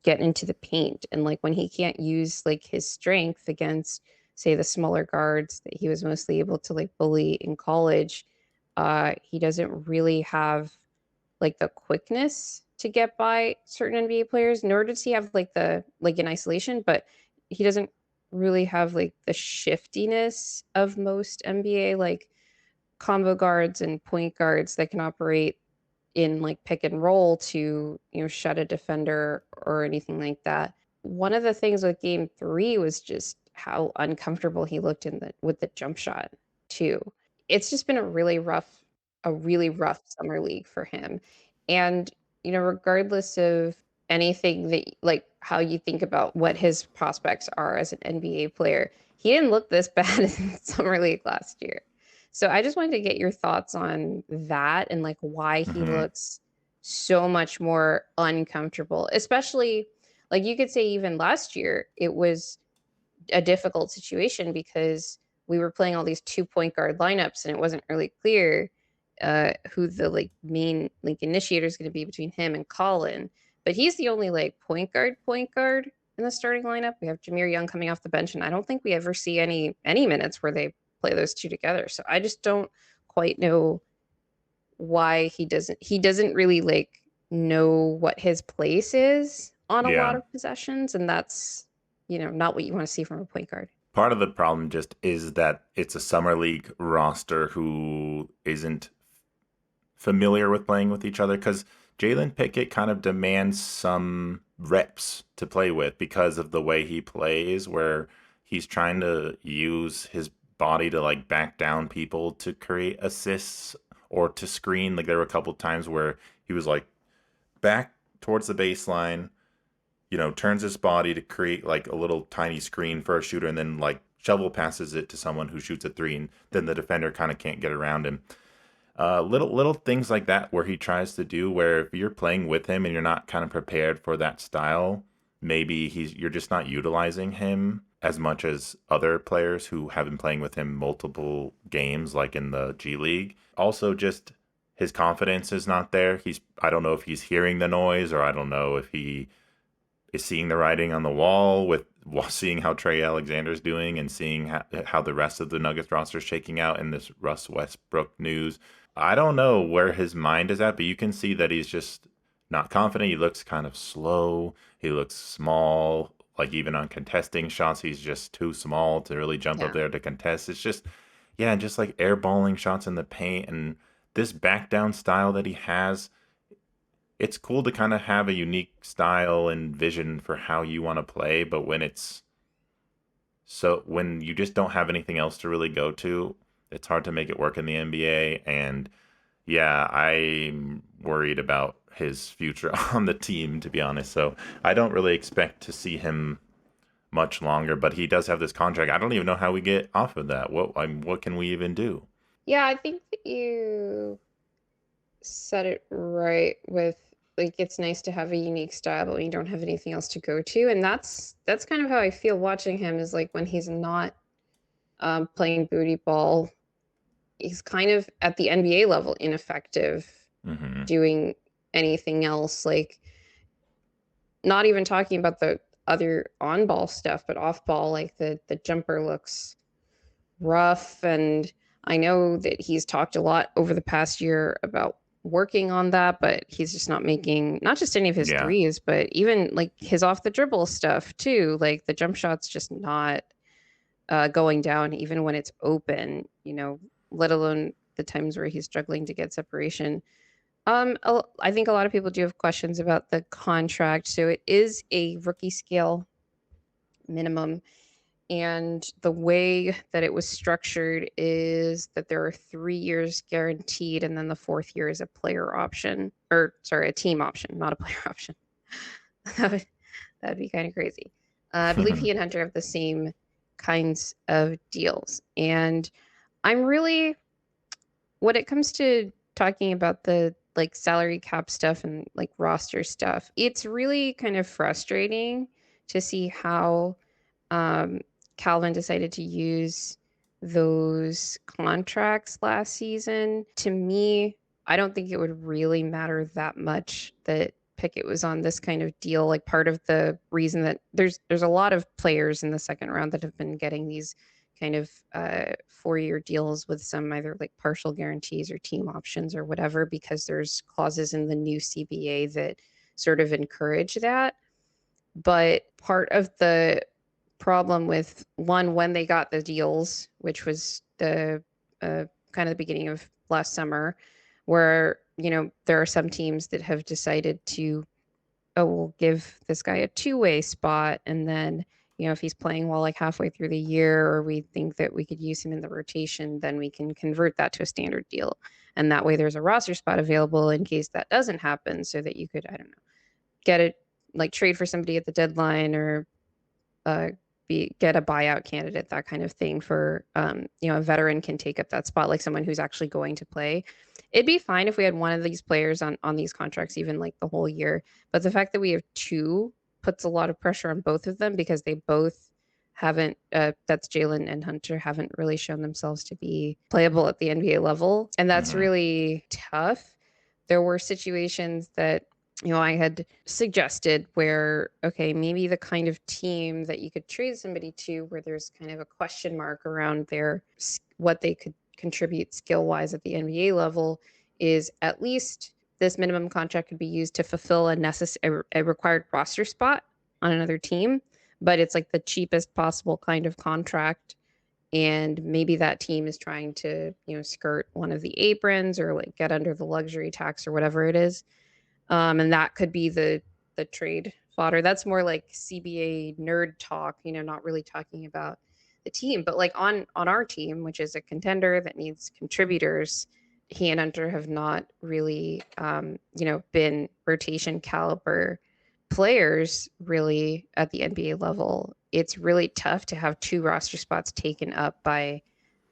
get into the paint, and like when he can't use like his strength against say the smaller guards that he was mostly able to like bully in college, he doesn't really have like the quickness to get by certain NBA players, nor does he have like the like in isolation, but he doesn't really have like the shiftiness of most NBA like combo guards and point guards that can operate in like pick and roll to, shut a defender or anything like that. One of the things with game 3 was just how uncomfortable he looked in the with the jump shot too. It's just been a really rough summer league for him. And, regardless of anything that like how you think about what his prospects are as an NBA player, he didn't look this bad in summer league last year. So I just wanted to get your thoughts on that and like why he Hmm. looks so much more uncomfortable, especially like you could say even last year it was a difficult situation because we were playing all these 2 point guard lineups and it wasn't really clear who the like main like initiator is going to be between him and Colin. But he's the only like point guard in the starting lineup. We have Jameer Young coming off the bench, and I don't think we ever see any minutes where they play those two together. So I just don't quite know why he doesn't really like know what his place is on a lot Yeah. of possessions, and that's not what you want to see from a point guard. Part of the problem just is that it's a summer league roster who isn't familiar with playing with each other because Jalen Pickett kind of demands some reps to play with because of the way he plays, where he's trying to use his body to like back down people to create assists or to screen. Like there were a couple times where he was like back towards the baseline, turns his body to create like a little tiny screen for a shooter and then like shovel passes it to someone who shoots a three, and then the defender kind of can't get around him. Little things like that where he tries to do where if you're playing with him and you're not kind of prepared for that style, maybe you're just not utilizing him as much as other players who have been playing with him multiple games, like in the G League. Also, just his confidence is not there. I don't know if he's hearing the noise, or I don't know if he is seeing the writing on the wall with seeing how Trey Alexander's doing and seeing how the rest of the Nuggets roster is shaking out in this Russ Westbrook news. I don't know where his mind is at, but you can see that he's just not confident. He looks kind of slow. He looks small. Like even on contesting shots, he's just too small to really jump up Yeah. there to contest. It's just, yeah, just like airballing shots in the paint. And this back down style that he has, it's cool to kind of have a unique style and vision for how you want to play. But when you just don't have anything else to really go to, it's hard to make it work in the NBA. And yeah, I'm worried about his future on the team, to be honest. So I don't really expect to see him much longer, but he does have this contract. I don't even know how we get off of that. What can we even do? Yeah, I think that you said it right with like it's nice to have a unique style, but when you don't have anything else to go to. And that's kind of how I feel watching him is like when he's not playing booty ball, he's kind of at the NBA level ineffective Hmm. doing anything else. Like not even talking about the other on ball stuff, but off ball, like the jumper looks rough. And I know that he's talked a lot over the past year about working on that, but he's just not making not just any of his Yeah. threes, but even like his off the dribble stuff too. Like the jump shot's just not going down even when it's open, let alone the times where he's struggling to get separation. I think a lot of people do have questions about the contract. So it is a rookie scale minimum. And the way that it was structured is that there are 3 years guaranteed, and then the fourth year is a player option, or sorry, a team option, not a player option. that would that'd be kind of crazy. I believe he and Hunter have the same kinds of deals, and I'm really when it comes to talking about the like salary cap stuff and like roster stuff, it's really kind of frustrating to see how um, Calvin decided to use those contracts last season. To me, I don't think it would really matter that much that Pickett was on this kind of deal. Like part of the reason that there's a lot of players in the second round that have been getting these kind of 4-year deals with some either like partial guarantees or team options or whatever, because there's clauses in the new CBA that sort of encourage that. But part of the problem with one, when they got the deals, which was the kind of the beginning of last summer, where, there are some teams that have decided to, oh, we'll give this guy a two-way spot. And then, if he's playing well, like halfway through the year, or we think that we could use him in the rotation, then we can convert that to a standard deal. And that way there's a roster spot available in case that doesn't happen so that you could, I don't know, get it like trade for somebody at the deadline or uh, get a buyout candidate, that kind of thing for a veteran can take up that spot, like someone who's actually going to play. It'd be fine if we had one of these players on these contracts, even like the whole year. But the fact that we have two puts a lot of pressure on both of them because they both haven't. That's Jalen and Hunter haven't really shown themselves to be playable at the NBA level, and that's Hmm. really tough. There were situations that I had suggested where, okay, maybe the kind of team that you could trade somebody to where there's kind of a question mark around what they could contribute skill wise at the NBA level is at least this minimum contract could be used to fulfill a required roster spot on another team, but it's like the cheapest possible kind of contract. And maybe that team is trying to, skirt one of the aprons or like get under the luxury tax or whatever it is, and that could be the trade fodder. That's more like CBA nerd talk, not really talking about the team. But like on our team, which is a contender that needs contributors, he and Hunter have not really been rotation caliber players really at the NBA level, it's really tough to have two roster spots taken up by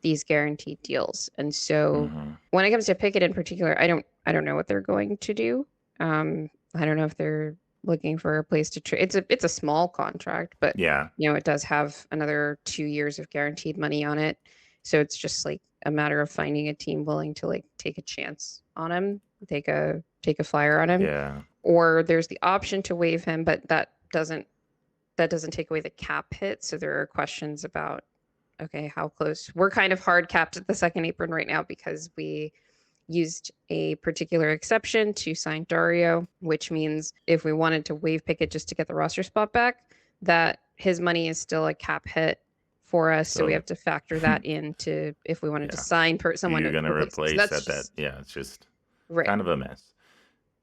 these guaranteed deals. And so Hmm. when it comes to Pickett in particular, I don't know what they're going to do. I don't know if they're looking for a place to trade. It's a small contract, but Yeah. it does have another 2 years of guaranteed money on it. So it's just like a matter of finding a team willing to like take a chance on him, take a flyer on him, Yeah. or there's the option to waive him, but that doesn't take away the cap hit. So there are questions about, okay, how close? We're kind of hard capped at the second apron right now because we used a particular exception to sign Dario, which means if we wanted to waive Pickett just to get the roster spot back, that his money is still a cap hit for us. So we So, have to factor that into if we wanted to yeah. sign Who someone you're to going to replace him. So replace that's at that? just Yeah, it's just right. kind of a mess.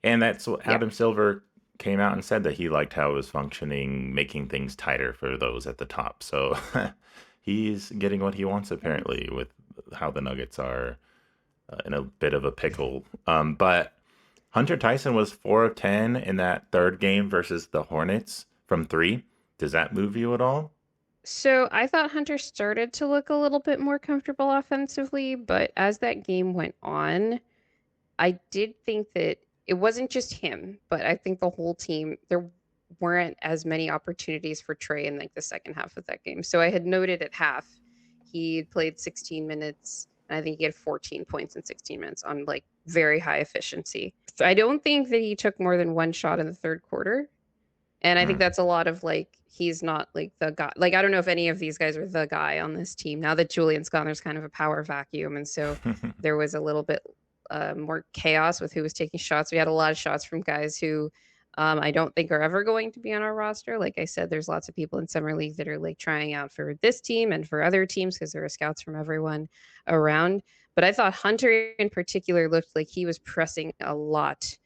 And that's what Yeah. Adam Silver came out and said that he liked how it was functioning, making things tighter for those at the top. So he's getting what he wants apparently with how the Nuggets are in a bit of a pickle. But Hunter Tyson was 4 of 10 in that third game versus the Hornets from three. Does that move you at all? So I thought Hunter started to look a little bit more comfortable offensively, but as that game went on, I did think that it wasn't just him, but I think the whole team, there weren't as many opportunities for Trey in like the second half of that game. So I had noted at half, he played 16 minutes, and I think he had 14 points in 16 minutes on like very high efficiency. So I don't think that he took more than one shot in the third quarter. And I think Hmm. that's a lot of like, he's not like the guy. Like, I don't know if any of these guys are the guy on this team. Now that Julian's gone, there's kind of a power vacuum. And so there was a little bit more chaos with who was taking shots. We had a lot of shots from guys who I don't think are ever going to be on our roster. Like I said, there's lots of people in summer league that are like trying out for this team and for other teams because there are scouts from everyone around. But I thought Hunter in particular looked like he was pressing a lot,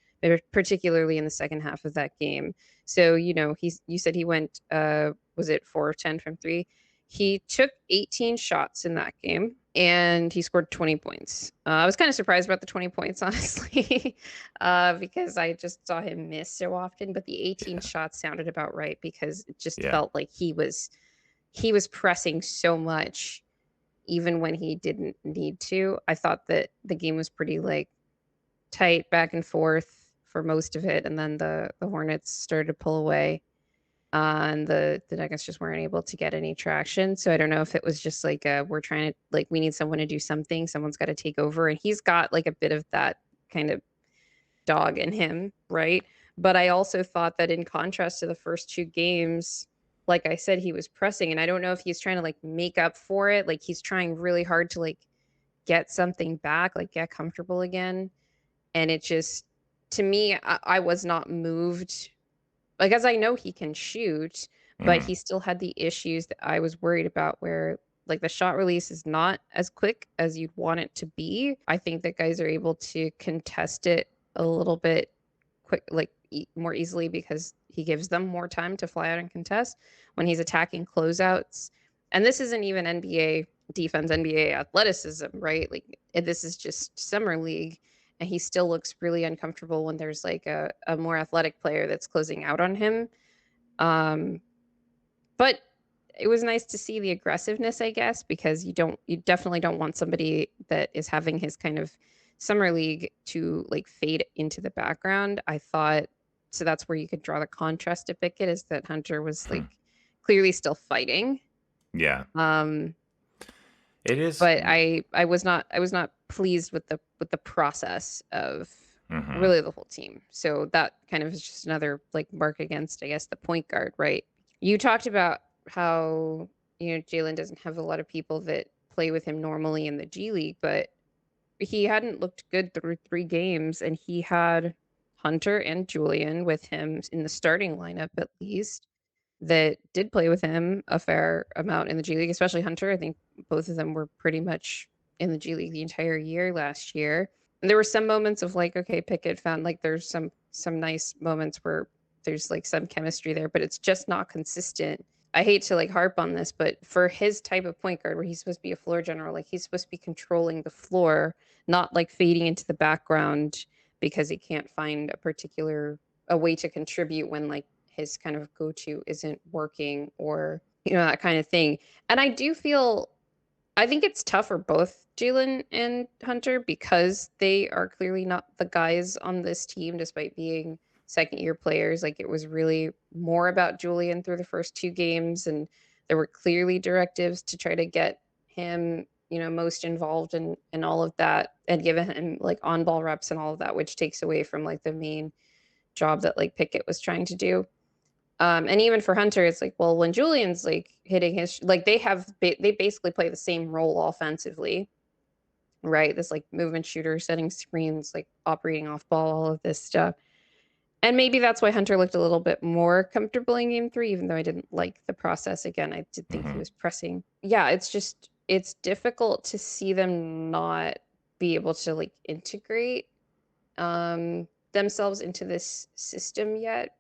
particularly in the second half of that game. So, you said he went, was it 4 of 10 from three? He took 18 shots in that game and he scored 20 points. I was kind of surprised about the 20 points, honestly, because I just saw him miss so often. But the 18 Yeah. shots sounded about right because it just Yeah. felt like he was pressing so much, even when he didn't need to. I thought that the game was pretty like tight back and forth for most of it, and then the Hornets started to pull away, and the Nuggets just weren't able to get any traction. So I don't know if it was just like we're trying to like we need someone to do something, someone's got to take over, and he's got like a bit of that kind of dog in him, right? But I also thought that in contrast to the first two games, like I said, he was pressing, and I don't know if he's trying to like make up for it, like he's trying really hard to like get something back, like get comfortable again. And it just, to me, I was not moved. Like, as I know he can shoot, but Mm. he still had the issues that I was worried about where like the shot release is not as quick as you'd want it to be. I think that guys are able to contest it a little bit quick, like more easily because he gives them more time to fly out and contest when he's attacking closeouts. And this isn't even NBA defense, NBA athleticism, right? Like this is just summer league, and he still looks really uncomfortable when there's like a more athletic player that's closing out on him. Um, but it was nice to see the aggressiveness, I guess, because you definitely don't want somebody that is having his kind of summer league to like fade into the background. I thought so that's where you could draw the contrast to Pickett is that Hunter was Hmm. like clearly still fighting. Yeah. Um, It is. but I was not pleased with the process of Mm-hmm. really the whole team. So that kind of is just another like mark against, I guess, the point guard, right? You talked about how Jalen doesn't have a lot of people that play with him normally in the G League, but he hadn't looked good through 3 games, and he had Hunter and Julian with him in the starting lineup at least that did play with him a fair amount in the G League, especially Hunter. I think both of them were pretty much in the G League the entire year last year. And there were some moments of like, okay, Pickett found like there's some nice moments where there's like some chemistry there, but it's just not consistent. I hate to like harp on this, but for his type of point guard where he's supposed to be a floor general, like he's supposed to be controlling the floor, not like fading into the background because he can't find a way to contribute when like his kind of go-to isn't working, or, that kind of thing. And I think it's tough for both Jalen and Hunter because they are clearly not the guys on this team, despite being second-year players. Like, it was really more about Julian through the first two games, and there were clearly directives to try to get him, most involved in all of that, and give him like on-ball reps and all of that, which takes away from like the main job that like Pickett was trying to do. And even for Hunter, it's like, well, when Julian's like hitting his, like they basically play the same role offensively, right? This like movement shooter, setting screens, like operating off ball, all of this stuff. And maybe that's why Hunter looked a little bit more comfortable in game three, even though I didn't like the process. Again, I did think he Hmm. was pressing. Yeah, it's difficult to see them not be able to like integrate themselves into this system yet,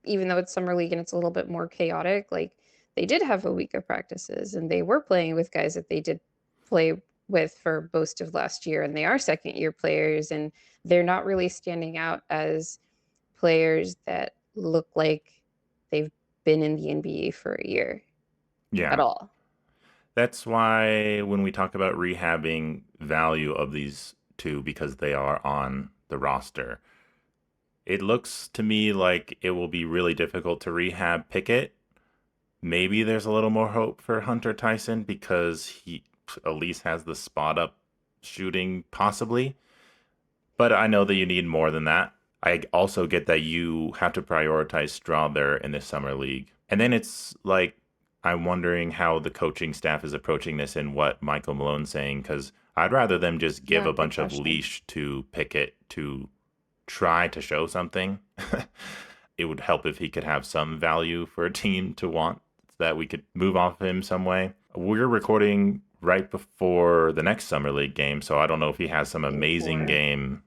even though it's summer league and it's a little bit more chaotic. Like, they did have a week of practices and they were playing with guys that they did play with for most of last year, and they are second year players, and they're not really standing out as players that look like they've been in the NBA for a year at Yeah. all. That's why when we talk about rehabbing value of these two, because they are on the roster, it looks to me like it will be really difficult to rehab Pickett. Maybe there's a little more hope for Hunter Tyson because he at least has the spot up shooting, possibly. But I know that you need more than that. I also get that you have to prioritize Strawther in the summer league. And then it's like, I'm wondering how the coaching staff is approaching this and what Michael Malone's saying, because I'd rather them just give Yeah, a good bunch of question. leash to Pickett to try to show something. It would help if he could have some value for a team to want, so that we could move off him some way. We're recording right before the next summer league game, so I don't know if he has some Game amazing four. game,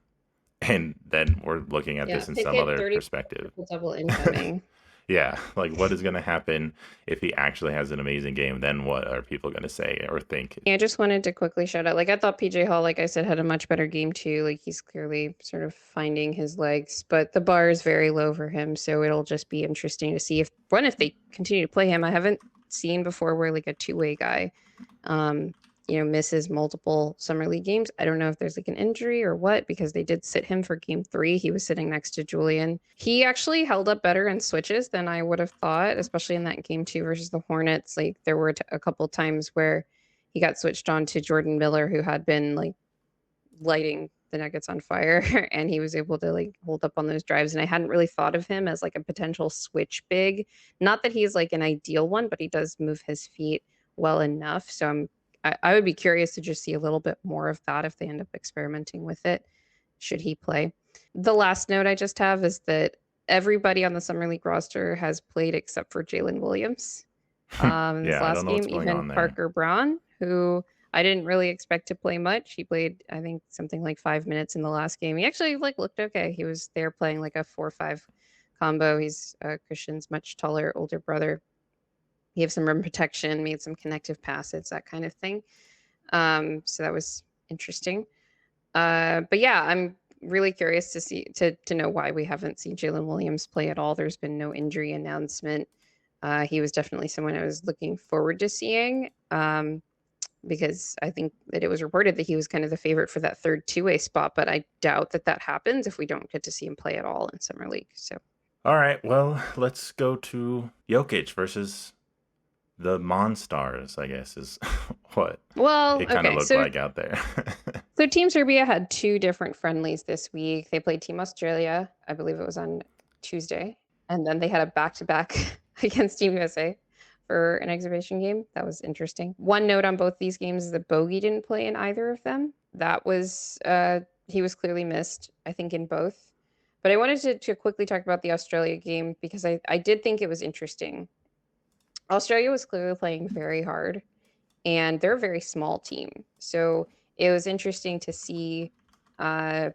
and then we're looking at Yeah, this in some Pickett other 30 perspective. triple double incoming. Yeah, like what is going to happen if he actually has an amazing game? Then what are people going to say or think? Yeah, I just wanted to quickly shout out. Like, I thought PJ Hall, like I said, had a much better game too. Like, he's clearly sort of finding his legs, but the bar is very low for him. So it'll just be interesting to see if they continue to play him. I haven't seen before where like a two-way guy, um, misses multiple summer league games. I don't know if there's like an injury or what, because they did sit him for game three. He was sitting next to Julian. He actually held up better in switches than I would have thought, especially in that game two versus the Hornets. Like, there were a couple times where he got switched on to Jordan Miller, who had been like lighting the Nuggets on fire, and he was able to like hold up on those drives. And I hadn't really thought of him as like a potential switch big. Not that he's like an ideal one, but he does move his feet well enough. So I would be curious to just see a little bit more of that if they end up experimenting with it. Should he play? The last note I just have is that everybody on the summer league roster has played except for Jalen Williams. This Yeah, I don't last know what's game, going even on there. Parker Braun, who I didn't really expect to play much. He played, I think, something like 5 minutes in the last game. He actually like looked okay. He was there playing like a 4-5 combo. He's Christian's much taller older brother. He had some rim protection, made some connective passes, that kind of thing. So that was interesting. But yeah, I'm really curious to know why we haven't seen Jalen Williams play at all. There's been no injury announcement. He was definitely someone I was looking forward to seeing, because I think that it was reported that he was kind of the favorite for that third two-way spot, but I doubt that that happens if we don't get to see him play at all in summer league. So All right, well, let's go to Jokic versus the Monstars, I guess is what well, it kind of okay, looked so like out there. so Team Serbia had two different friendlies this week. They played Team Australia, I believe it was on Tuesday, and then they had a back-to-back against Team USA for an exhibition game. That was interesting. One note on both these games is that Bogey didn't play in either of them. That was he was clearly missed, I think, in both. But I wanted to quickly talk about the Australia game because I did think it was interesting. Australia was clearly playing very hard, and they're a very small team. So it was interesting to see uh,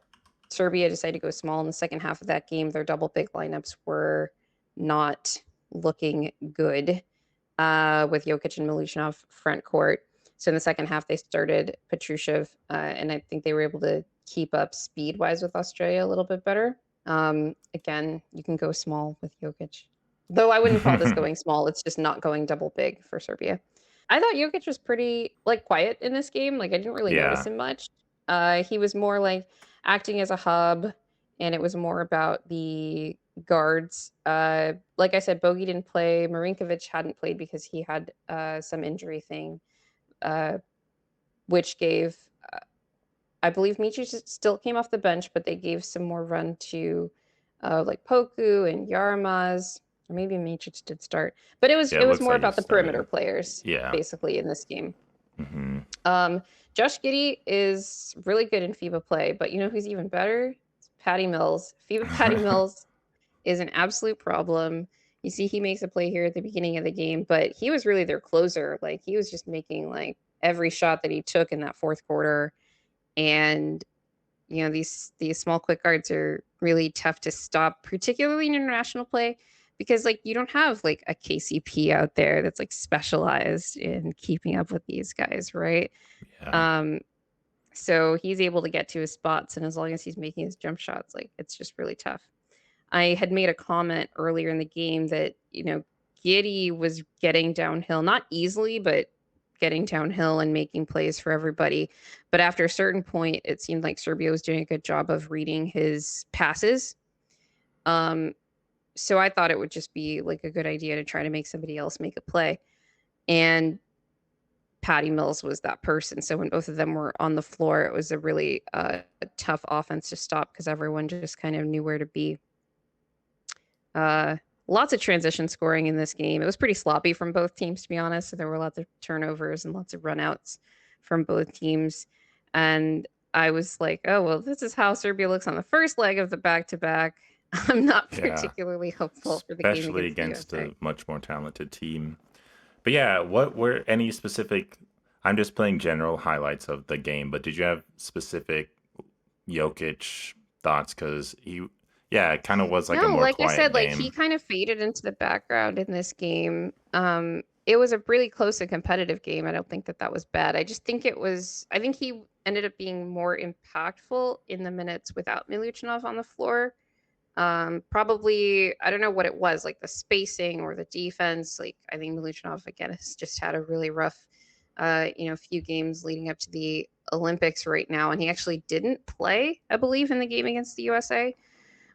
Serbia decide to go small in the second half of that game. Their double big lineups were not looking good, with Jokic and Milushinov front court. So in the second half, they started Petrushev, and I think they were able to keep up speed wise with Australia a little bit better. Again, you can go small with Jokic. Though I wouldn't call this going small. It's just not going double big for Serbia. I thought Jokic was pretty like quiet in this game. Like I didn't really notice Yeah. him much. He was more like acting as a hub, and it was more about the guards. Like I said, Bogey didn't play. Marinkovic hadn't played because he had some injury thing, uh, which gave I believe Michi still came off the bench, but they gave some more run to like Poku and Yarmaz, or maybe Michi did start. But it was Yeah, it it was looks more like he about the perimeter started. players Yeah. basically in this game. Hmm. Josh Giddey is really good in FIBA play, but you know who's even better? It's Patty Mills. FIBA Patty Mills is an absolute problem. You see, he makes a play here at the beginning of the game, but he was really their closer. Like he was just making like every shot that he took in that fourth quarter, and you know these small quick guards are really tough to stop, particularly in international play, because like you don't have like a KCP out there that's like specialized in keeping up with these guys, right? Yeah. Um, so he's able to get to his spots, and as long as he's making his jump shots, like it's just really tough. I had made a comment earlier in the game that, you know, Giddy was getting downhill, not easily, but getting downhill and making plays for everybody. But after a certain point, it seemed like Serbia was doing a good job of reading his passes. Um, so I thought it would just be like a good idea to try to make somebody else make a play. And Patty Mills was that person. So when both of them were on the floor, it was a really tough offense to stop because everyone just kind of knew where to be. Uh, Lots of transition scoring in this game. It was pretty sloppy from both teams, to be honest. So there were lots of turnovers and lots of runouts from both teams. And I was like, oh, well, this is how Serbia looks on the first leg of the back to back. I'm not Yeah. particularly hopeful for the game Especially against the against USA. a much more talented team. But yeah, what were any specific? I'm just playing general highlights of the game, but did you have specific Jokic thoughts? Because yeah, it kind of was like a No, more like I quiet said, like he game. kind of faded into the background in this game. It was a really close and competitive game. I don't think that was bad. I think he ended up being more impactful in the minutes without Milutinov on the floor. Probably, I don't know what it was, like the spacing or the defense. Like I think Milutinov again has just had a really rough, few games leading up to the Olympics right now, and he actually didn't play, I believe, in the game against the USA.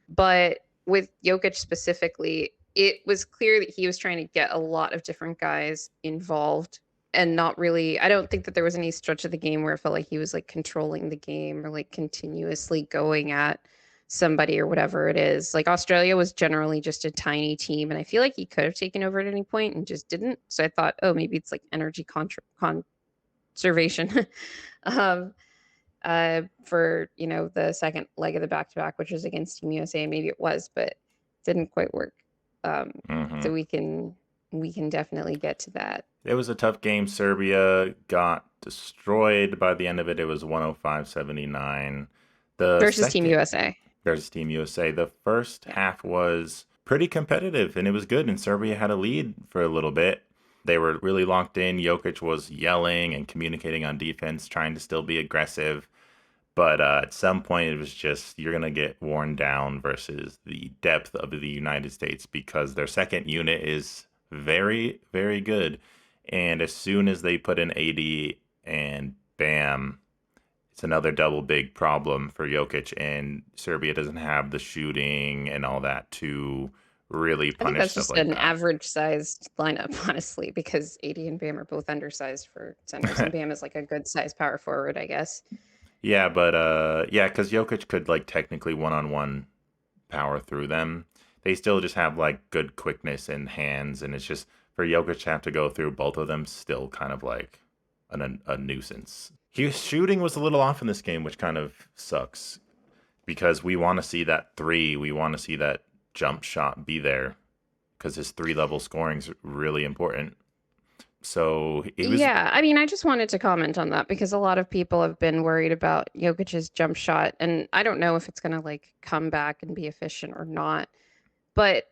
But with Jokic specifically, it was clear that he was trying to get a lot of different guys involved and not really, I don't think that there was any stretch of the game where it felt like he was like controlling the game or like continuously going at somebody or whatever it is. Like Australia was generally just a tiny team, and I feel like he could have taken over at any point and just didn't. So I thought, oh, maybe it's like energy conservation. um, for the second leg of the back to back, which was against Team USA. Maybe it was, but didn't quite work. Um, Hmm. so we can definitely get to that It was a tough game. Serbia got destroyed by the end of it. It was 105-79. The versus Team second USA. versus Team USA. The first Yeah, half was pretty competitive and it was good. And Serbia had a lead for a little bit. They were really locked in. Jokic was yelling and communicating on defense, trying to still be aggressive. But at some point, it was just you're going to get worn down versus the depth of the United States because their second unit is very, very good. And as soon as they put in AD and bam, it's another double big problem for Jokic. And Serbia doesn't have the shooting and all that to really I think punish that's stuff just like an that. average sized lineup, honestly, because AD and Bam are both undersized for centers, and Bam is like a good sized power forward, I guess. Yeah, but yeah, because Jokic could like technically one-on-one power through them. They still just have like good quickness and hands, and it's just for Jokic to have to go through both of them still kind of like a nuisance. His shooting was a little off in this game, which kind of sucks because we want to see that three, we want to see that jump shot be there because his three level scoring is really important. So he was, Yeah, I mean, I just wanted to comment on that because a lot of people have been worried about Jokic's jump shot, and I don't know if it's going to like come back and be efficient or not. But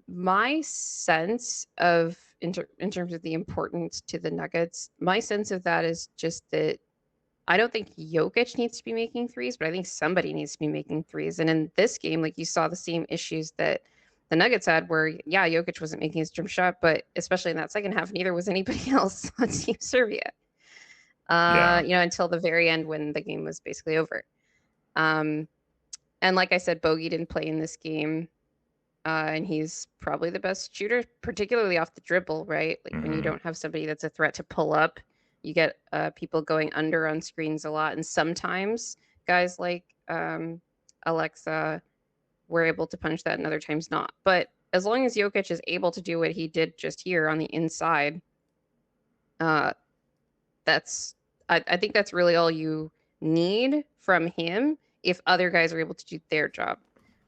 my sense of in terms of the importance to the Nuggets, my sense of that is just that I don't think Jokic needs to be making threes, but I think somebody needs to be making threes. And in this game, like you saw the same issues that the Nuggets had, where yeah, Jokic wasn't making his jump shot, but especially in that second half, neither was anybody else on Team Serbia. Yeah. Until the very end when the game was basically over. Um, and like I said, Bogey didn't play in this game. And he's probably the best shooter, particularly off the dribble, right? Like when you Hmm. don't have somebody that's a threat to pull up, you get people going under on screens a lot. And sometimes guys like Alexa were able to punch that, and other times not. But as long as Jokic is able to do what he did just here on the inside, uh, that's I think that's really all you need from him if other guys are able to do their job,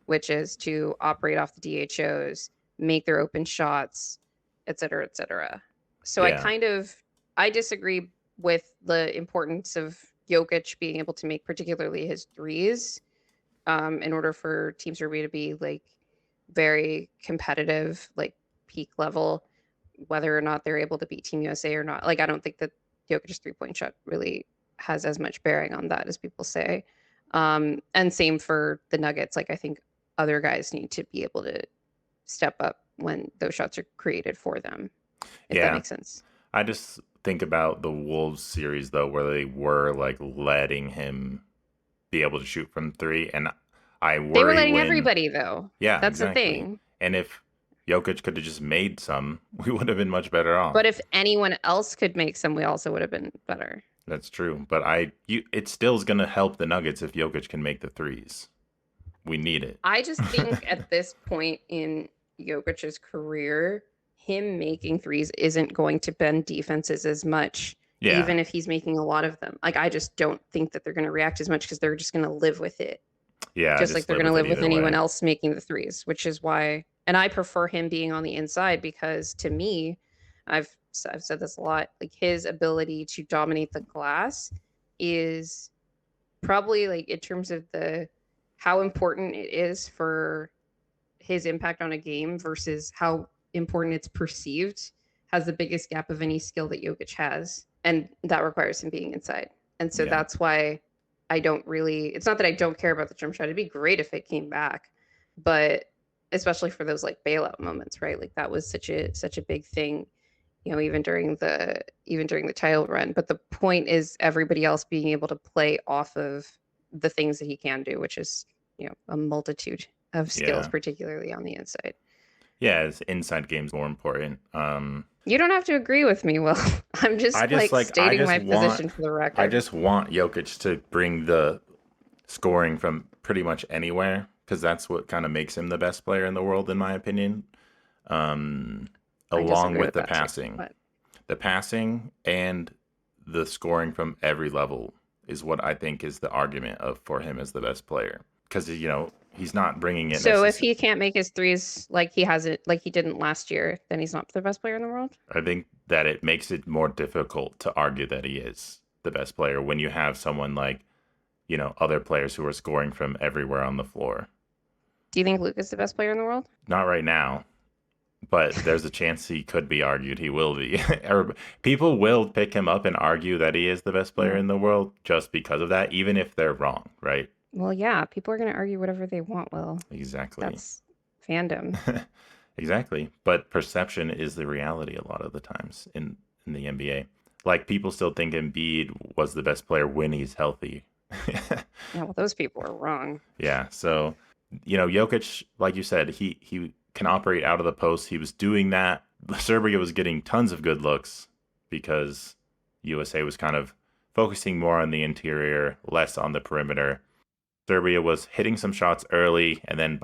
which is to operate off the DHOs, make their open shots, et cetera, et cetera. So Yeah. I disagree with the importance of Jokic being able to make particularly his threes in order for Team Serbia to be like very competitive, like peak level, whether or not they're able to beat Team USA or not. Like I don't think that Jokic's 3-point shot really has as much bearing on that as people say. And same for the Nuggets. Like I think other guys need to be able to step up when those shots are created for them, if that Yeah. makes sense. I just think about the Wolves series though, where they were like letting him be able to shoot from three, and I They were worry letting when, everybody though. yeah, That's the exactly. thing. And if Jokic could have just made some, we would have been much better off. But if anyone else could make some, we also would have been better. That's true. But it still is going to help the Nuggets if Jokic can make the threes. We need it. I just think at this point in Jokic's career, him making threes isn't going to bend defenses as much, Yeah. even if he's making a lot of them. Like, I just don't think that they're going to react as much because they're just going to live with it, Yeah, just like just they're live going to with it live with either anyone way. else making the threes, which is why. And I prefer him being on the inside because to me, I've said this a lot. Like his ability to dominate the glass is probably like in terms of the how important it is for his impact on a game versus how important it's perceived has the biggest gap of any skill that Jokic has. And that requires him being inside. And so Yeah. that's why I don't really, it's not that I don't care about the jump shot. It'd be great if it came back, but especially for those like bailout moments, right? Like that was such a big thing, you know, even during the title run. But the point is everybody else being able to play off of the things that he can do, which is, you know, a multitude of skills, Yeah. particularly on the inside. Yeah, it's inside games more important. You don't have to agree with me, Will. I'm I just just like like I stating just my want position for the I record. just want Jokic to bring the scoring from pretty much anywhere because that's what kind of makes him the best player in the world in my opinion. Um I Along disagree with with the that too. passing. But The passing and the scoring from every level is what I think is the argument of for him as the best player because he's not bringing it so if necessarily. he can't make his threes like he hasn't, like he didn't last year, then he's not the best player in the world. I think that it makes it more difficult to argue that he is the best player when you have someone like other players who are scoring from everywhere on the floor. Do you think Luke is the best player in the world? Not right now, but there's a chance he could be argued he will be. People will pick him up and argue that he is the best player Yeah. in the world just because of that, even if they're wrong, right? Well, yeah, people are going to argue whatever they want, Will. Exactly. That's fandom. Exactly. But perception is the reality a lot of the times in the NBA. Like people still think Embiid was the best player when he's healthy. Yeah, well, those people are wrong. Yeah. So, Jokic, like you said, he can operate out of the post. He was doing that. Serbia was getting tons of good looks because USA was kind of focusing more on the interior, less on the perimeter. Serbia was hitting some shots early, and then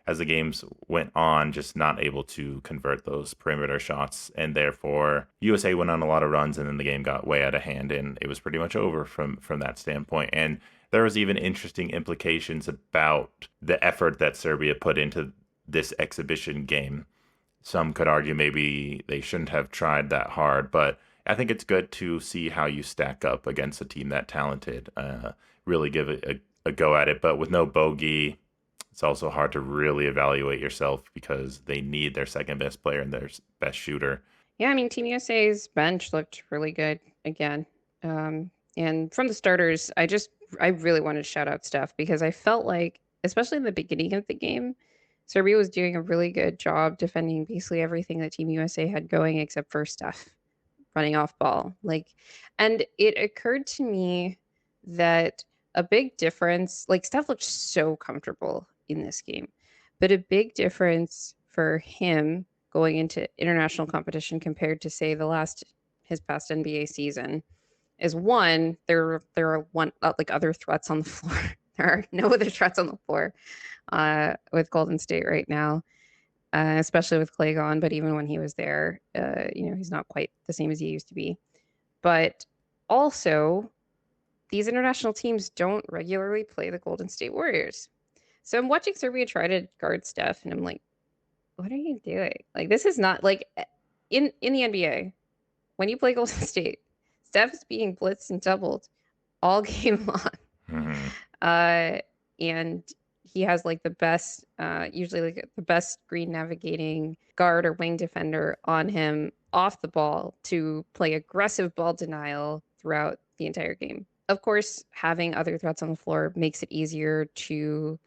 as the games went on, just not able to convert those perimeter shots, and therefore USA went on a lot of runs, and then the game got way out of hand, and it was pretty much over from that standpoint. And there was even interesting implications about the effort that Serbia put into this exhibition game. Some could argue maybe they shouldn't have tried that hard, but I think it's good to see how you stack up against a team that talented. Really give it a go at it, but with no bogey, it's also hard to really evaluate yourself because they need their second best player and their best shooter. Yeah, I mean, Team USA's bench looked really good again. And from the starters, I really wanted to shout out Steph because I felt like, especially in the beginning of the game, Serbia was doing a really good job defending basically everything that Team USA had going except for Steph running off ball. And it occurred to me that a big difference, like Steph looked so comfortable in this game, but a big difference for him going into international competition compared to say his past NBA season is one, there are like other threats on the floor. There are no other threats on the floor with Golden State right now, especially with Clay gone. But even when he was there, he's not quite the same as he used to be. But also, these international teams don't regularly play the Golden State Warriors. So I'm watching Serbia try to guard Steph, and I'm like, what are you doing? Like, this is not like in the NBA, when you play Golden State, Steph is being blitzed and doubled all game long. Mm-hmm. And he has like the best, usually like the best screen navigating guard or wing defender on him off the ball to play aggressive ball denial throughout the entire game. Of course, having other threats on the floor makes it easier to,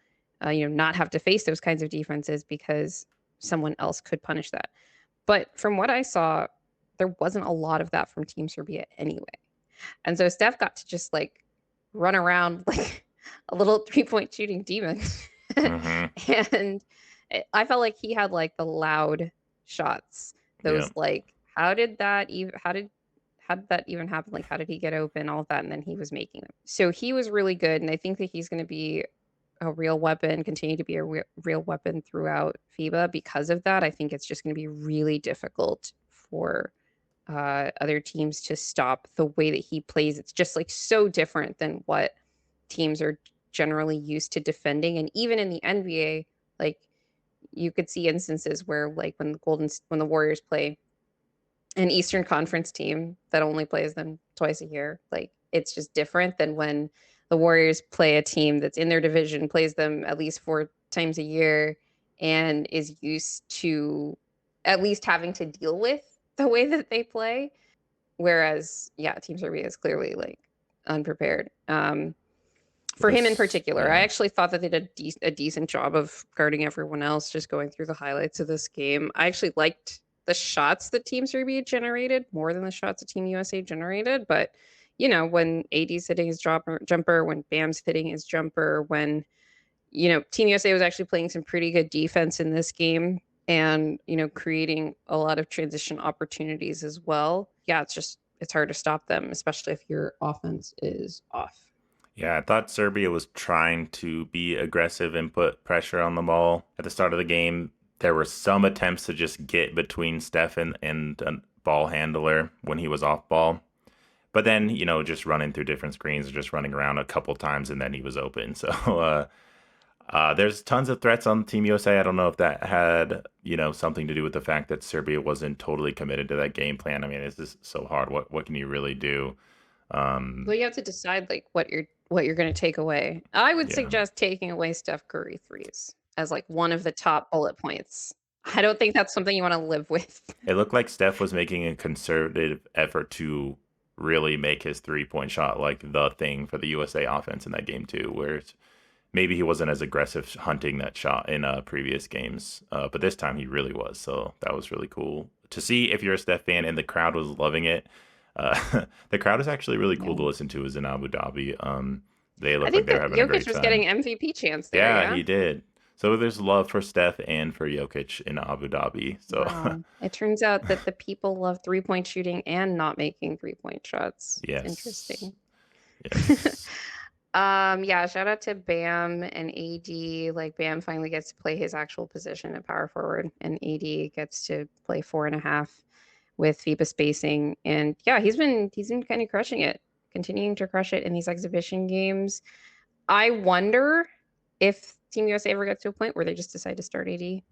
not have to face those kinds of defenses because someone else could punish that. But from what I saw, there wasn't a lot of that from Team Serbia anyway. And so Steph got to just like run around like a little 3-point shooting demon. Mm-hmm. And I felt like he had like the loud shots. Those Yeah. like, how did that even happen? Like, how did he get open? All of that. And then he was making them. So he was really good. And I think that he's going to be a real weapon, continue to be a real weapon throughout FIBA. Because of that, I think it's just going to be really difficult for other teams to stop the way that he plays. It's just like so different than what teams are generally used to defending. And even in the NBA, like you could see instances where like when the Warriors play an Eastern Conference team that only plays them twice a year, like it's just different than when the Warriors play a team that's in their division, plays them at least 4 times a year, and is used to at least having to deal with the way that they play. Whereas, yeah, Team Serbia is clearly like unprepared. For him in particular, I Yeah. actually thought that they did a decent job of guarding everyone else. Just going through the highlights of this game, I actually liked the shots that Team Serbia generated more than the shots that Team USA generated. But when AD's hitting his jumper, when Bam's hitting his jumper, when Team USA was actually playing some pretty good defense in this game and, creating a lot of transition opportunities as well. Yeah, it's hard to stop them, especially if your offense is off. Yeah, I thought Serbia was trying to be aggressive and put pressure on the ball at the start of the game. There were some attempts to just get between Steph and a ball handler when he was off ball. But then, just running through different screens or just running around a couple times and then he was open. So there's tons of threats on Team USA. I don't know if that had, something to do with the fact that Serbia wasn't totally committed to that game plan. I mean, it's just so hard. What can you really do? Well, you have to decide like what you're going to take away. I would Yeah. suggest taking away Steph Curry threes as like one of the top bullet points. I don't think that's something you want to live with. It looked like Steph was making a concerted effort to really make his 3-point shot like the thing for the USA offense in that game too, where maybe he wasn't as aggressive hunting that shot in previous games, but this time he really was. So that was really cool to see. If you're a Steph fan, and the crowd was loving it. The crowd is actually really cool to Yeah. listen to. Is in Abu Dhabi. They I look like think they're that having a Jokic great was time. getting MVP chance there, Yeah, yeah? he did. So there's love for Steph and for Jokic in Abu Dhabi. So Wow. It turns out that the people love 3-point shooting and not making 3-point shots. It's yes, interesting. yes, Yeah, shout out to Bam and AD. Like Bam finally gets to play his actual position at power forward, and AD gets to play 4.5 with FIBA spacing. And yeah, he's been kind of crushing it, continuing to crush it in these exhibition games. I wonder if Team USA ever gets to a point where they just decide to start AD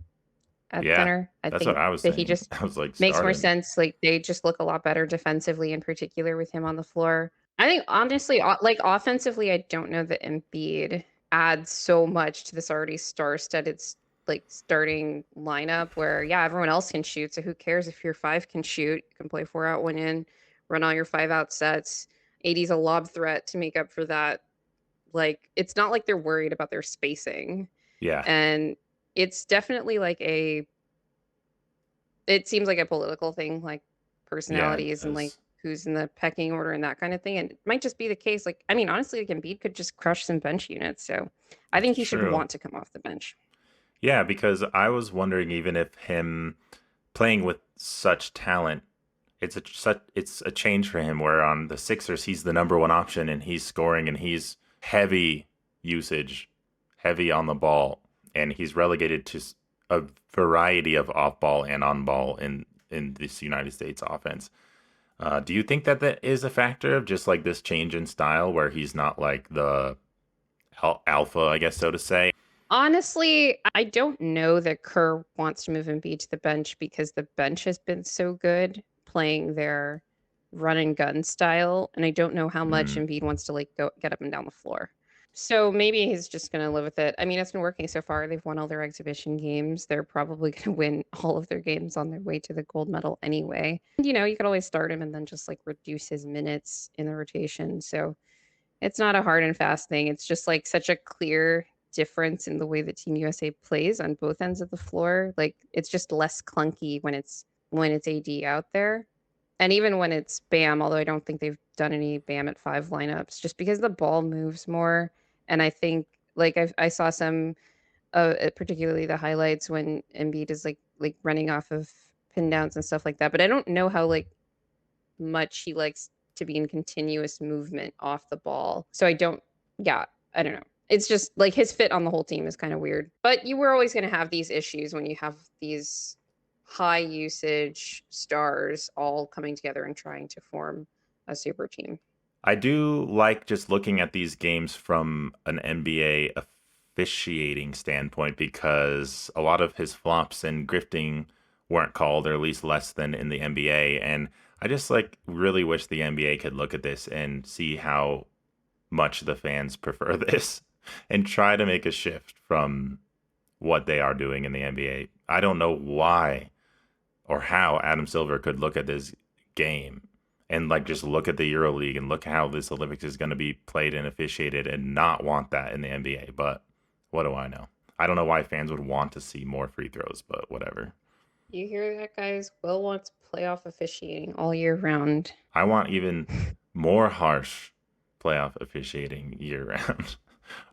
at yeah. center. I That's what think I was that he saying. just I was like, makes more starting. sense. Like they just look a lot better defensively, in particular with him on the floor. I think honestly, like offensively, I don't know that Embiid adds so much to this already star-studded like starting lineup where yeah, everyone else can shoot. So who cares if your five can shoot? You can play 4 out, 1 in, run all your 5 out sets. AD's a lob threat to make up for that. Like it's not like they're worried about their spacing. Yeah, And it's definitely like it seems like a political thing, like Yeah, it personalities and like does. who's in the pecking order and that kind of thing. And it might just be the case. Like, I mean, honestly, like Embiid could just crush some bench units. So I That's think he should true. want to come off the bench. Yeah, because I was wondering even if him playing with such talent, it's a change for him. Where on the Sixers, he's the number one option and he's scoring and he's heavy usage, heavy on the ball, and he's relegated to a variety of off ball and on ball in this United States offense. Do you think that that is a factor of just like this change in style where he's not like the alpha, I guess so to say? Honestly, I don't know that Kerr wants to move Embiid to the bench because the bench has been so good playing their run and gun style, and I don't know how much Mm, Embiid wants to like go get up and down the floor. So maybe he's just gonna live with it. I mean, it's been working so far. They've won all their exhibition games. They're probably gonna win all of their games on their way to the gold medal anyway. And, you could always start him and then just like reduce his minutes in the rotation. So it's not a hard and fast thing. It's just like such a clear difference in the way that Team USA plays on both ends of the floor. Like it's just less clunky when it's AD out there. And even when it's Bam, although I don't think they've done any Bam at five lineups, just because the ball moves more. And I think like I saw some particularly the highlights when Embiid is like running off of pin downs and stuff like that. But I don't know how like much he likes to be in continuous movement off the ball. So yeah, I don't know. It's just like his fit on the whole team is kind of weird. But you were always going to have these issues when you have these high usage stars all coming together and trying to form a super team. I do like just looking at these games from an NBA officiating standpoint because a lot of his flops and grifting weren't called, or at least less than in the NBA. And I just like really wish the NBA could look at this and see how much the fans prefer this and try to make a shift from what they are doing in the NBA. I don't know why or how Adam Silver could look at this game and like just look at the EuroLeague and look how this Olympics is going to be played and officiated and not want that in the NBA. But what do I know? I don't know why fans would want to see more free throws, but whatever. You hear that, guys? Will wants playoff officiating all year round. I want even more harsh playoff officiating year round.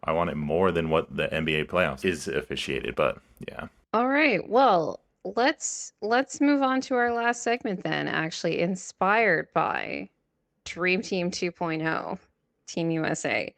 I want it more than what the NBA playoffs is officiated, but yeah. All right. Well, let's move on to our last segment then, actually inspired by Dream Team 2.0, Team USA.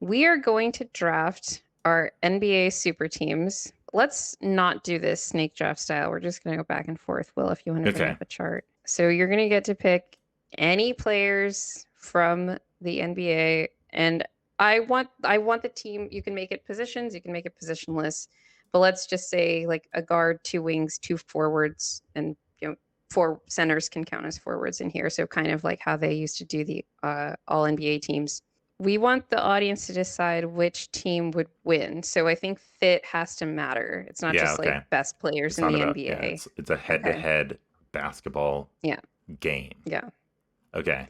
We are going to draft our NBA super teams. Let's not do this snake draft style. We're just going to go back and forth. Will, if you want to bring Okay. up a chart. So you're going to get to pick any players from the NBA, and I want the team. You can make it positions, you can make it positionless, but let's just say like a guard, two wings, two forwards, and four centers can count as forwards in here. So kind of like how they used to do the all NBA teams. We want the audience to decide which team would win. So I think fit has to matter. It's not Yeah, just like okay. best players It's in not the about yeah, NBA. it's a head to Okay. head basketball Yeah. game. Yeah. Okay.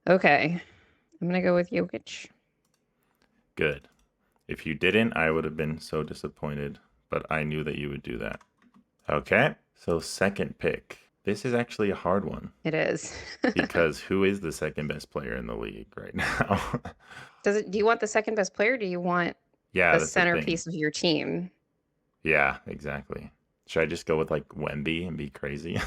Okay. I'm gonna go with Jokic. Good. If you didn't, I would have been so disappointed, but I knew that you would do that. Okay. So second pick. This is actually a hard one It is. because who is the second best player in the league right now? Do you want the second best player? Or do you want Yeah, the that's the thing. centerpiece of your team? Yeah, exactly. Should I just go with like Wemby and be crazy?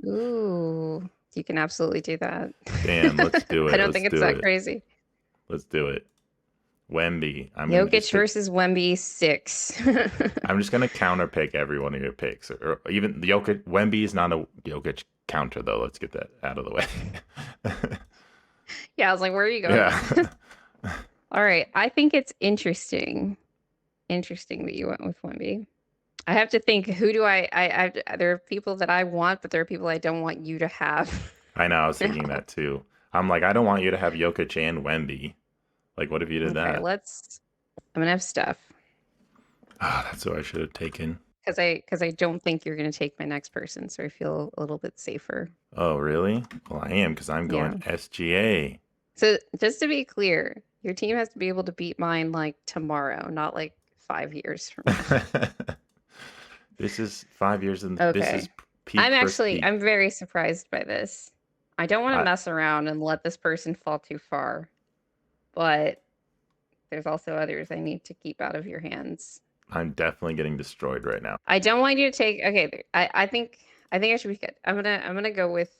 Ooh, you can absolutely do that. Damn, let's do I it. don't Let's think it's do that it. crazy. Let's do it. Wemby. I'm gonna just Jokic take. versus Wemby 6. I'm just gonna counter pick every one of your picks, or even the Jokic. Wemby is not a Jokic counter though. Let's get that out of the way. Yeah, I was like, where are you going Yeah. with this? All right, I think it's interesting. Interesting that you went with Wemby. I have to think, who do there are people that I want, but there are people I don't want you to have. I know. I was thinking now. that too. I'm like, I don't want you to have Jokic and Wemby. Like, what if you did Okay, that? I'm gonna have Steph. Ah, that's what I should have taken. Because I don't think you're gonna take my next person, so I feel a little bit safer. Oh, really? Well, I am because I'm going Yeah. SGA. So just to be clear, your team has to be able to beat mine like tomorrow, not like 5 years from now. This is 5 years in. This is Okay. peak versus peak. I'm very surprised by this. I don't want to I, mess around and let this person fall too far, but there's also others I need to keep out of your hands. I'm definitely getting destroyed right now. I don't want you to take. Okay, I think I should be good. I'm gonna go with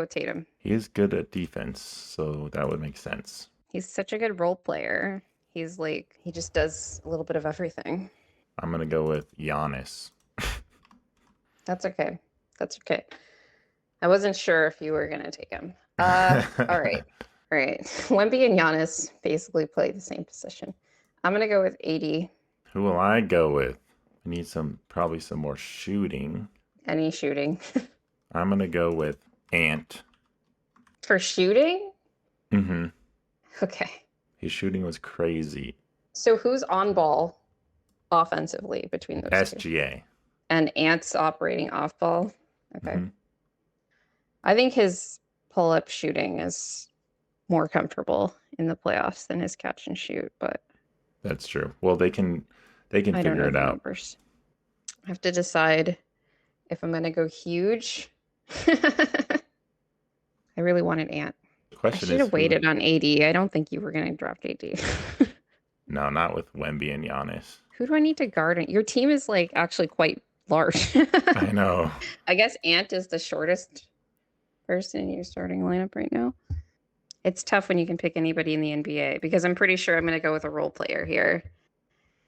Tatum. He is good at defense, so that would make sense. He's such a good role player. He's like he just does a little bit of everything. I'm gonna go with Giannis. That's okay. That's okay. I wasn't sure if you were gonna take him. All right. All right. Wemby and Giannis basically play the same position. I'm gonna go with 80. Who will I go with? I need probably some more shooting. Any shooting. I'm gonna go with Ant. For shooting? Mm-hmm. Okay. His shooting was crazy. So who's on ball offensively between those SGA. two? And Ant's operating off ball? Okay. Mm-hmm. I think his pull-up shooting is more comfortable in the playoffs than his catch and shoot, but that's true. Well, they can figure it out. Numbers. I have to decide if I'm gonna go huge. I really wanted Ant. The question I should have waited on AD. I don't think you were gonna draft AD. No, not with Wemby and Giannis. Who do I need to guard? Your team is like actually quite large. I know. I guess Ant is the shortest person in your starting lineup right now. It's tough when you can pick anybody in the NBA because I'm pretty sure I'm going to go with a role player here.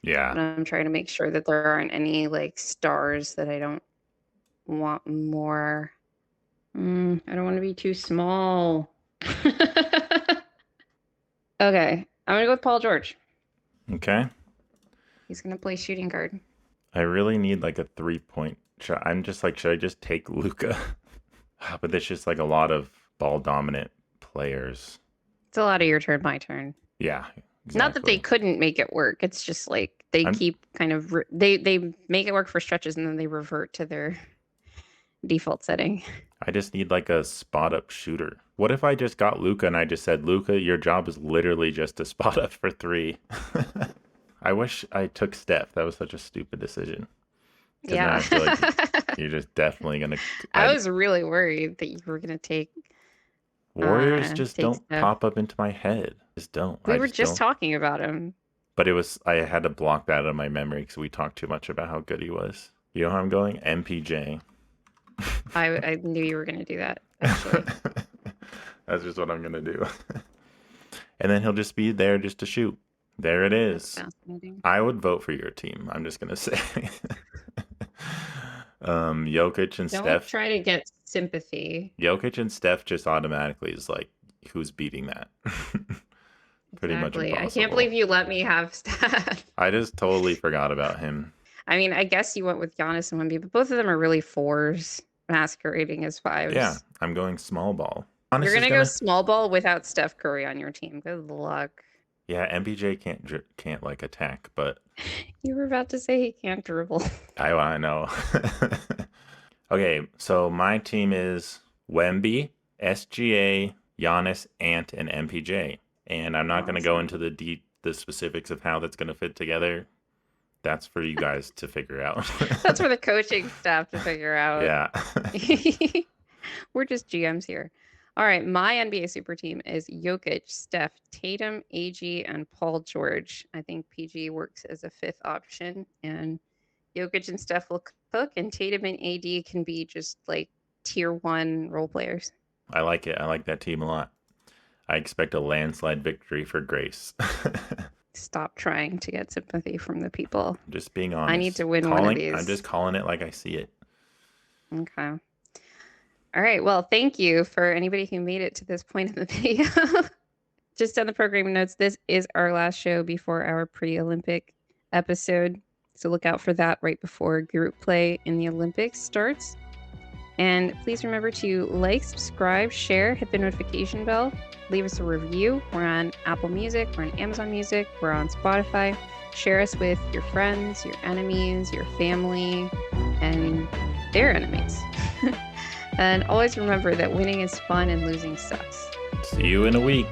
Yeah. But I'm trying to make sure that there aren't any like stars that I don't want more. I don't want to be too small. Okay. I'm going to go with Paul George. Okay. He's going to play shooting guard. I really need like a 3-point shot. I'm just like, should I just take Luka? But there's just like a lot of ball dominant players. It's a lot of your turn, my turn. Yeah. Exactly. Not that they couldn't make it work. It's just like they keep kind of they make it work for stretches and then they revert to their default setting. I just need like a spot up shooter. What if I just got Luka and I just said, Luka, your job is literally just to spot up for 3? I wish I took Steph. That was such a stupid decision. Yeah. I feel like you're just definitely gonna. I was really worried that you were gonna take. Warriors just don't Steph. pop up into my head. Just don't. We were just talking about him. But I had to block that out of my memory because we talked too much about how good he was. You know how I'm going? MPJ. I knew you were gonna do that. Actually. That's just what I'm gonna do. And then he'll just be there just to shoot. There it is. That's fascinating. I would vote for your team. I'm just gonna say. Jokic and Don't Steph. try to get sympathy. Jokic and Steph just automatically is like, who's beating that? Pretty much impossible. I can't believe you let me have Steph. I just totally forgot about him. I mean, I guess you went with Giannis and Wemby, but both of them are really 4s, masquerading as 5s. Yeah, I'm going small ball. You're gonna go small ball without Steph Curry on your team. Good luck. Yeah, MPJ can't like attack, but you were about to say he can't dribble. I know. Okay, so my team is Wemby, SGA, Giannis, Ant, and MPJ. And I'm not going to go into the specifics of how that's going to fit together. That's for you guys to figure out. That's for the coaching staff to figure out. Yeah. We're just GMs here. All right, my NBA super team is Jokic, Steph, Tatum, AG, and Paul George. I think PG works as a 5th option, and Jokic and Steph will cook, and Tatum and AD can be just like tier 1 role players. I like it. I like that team a lot. I expect a landslide victory for Grace. Stop trying to get sympathy from the people. Just being honest. I need to win one of these. I'm just calling it like I see it. Okay. All right. Well, thank you for anybody who made it to this point in the video. Just on the programming notes, this is our last show before our pre-Olympic episode. So look out for that right before group play in the Olympics starts. And please remember to like, subscribe, share, hit the notification bell, leave us a review. We're on Apple Music, we're on Amazon Music, we're on Spotify. Share us with your friends, your enemies, your family, and their enemies. And always remember that winning is fun and losing sucks. See you in a week.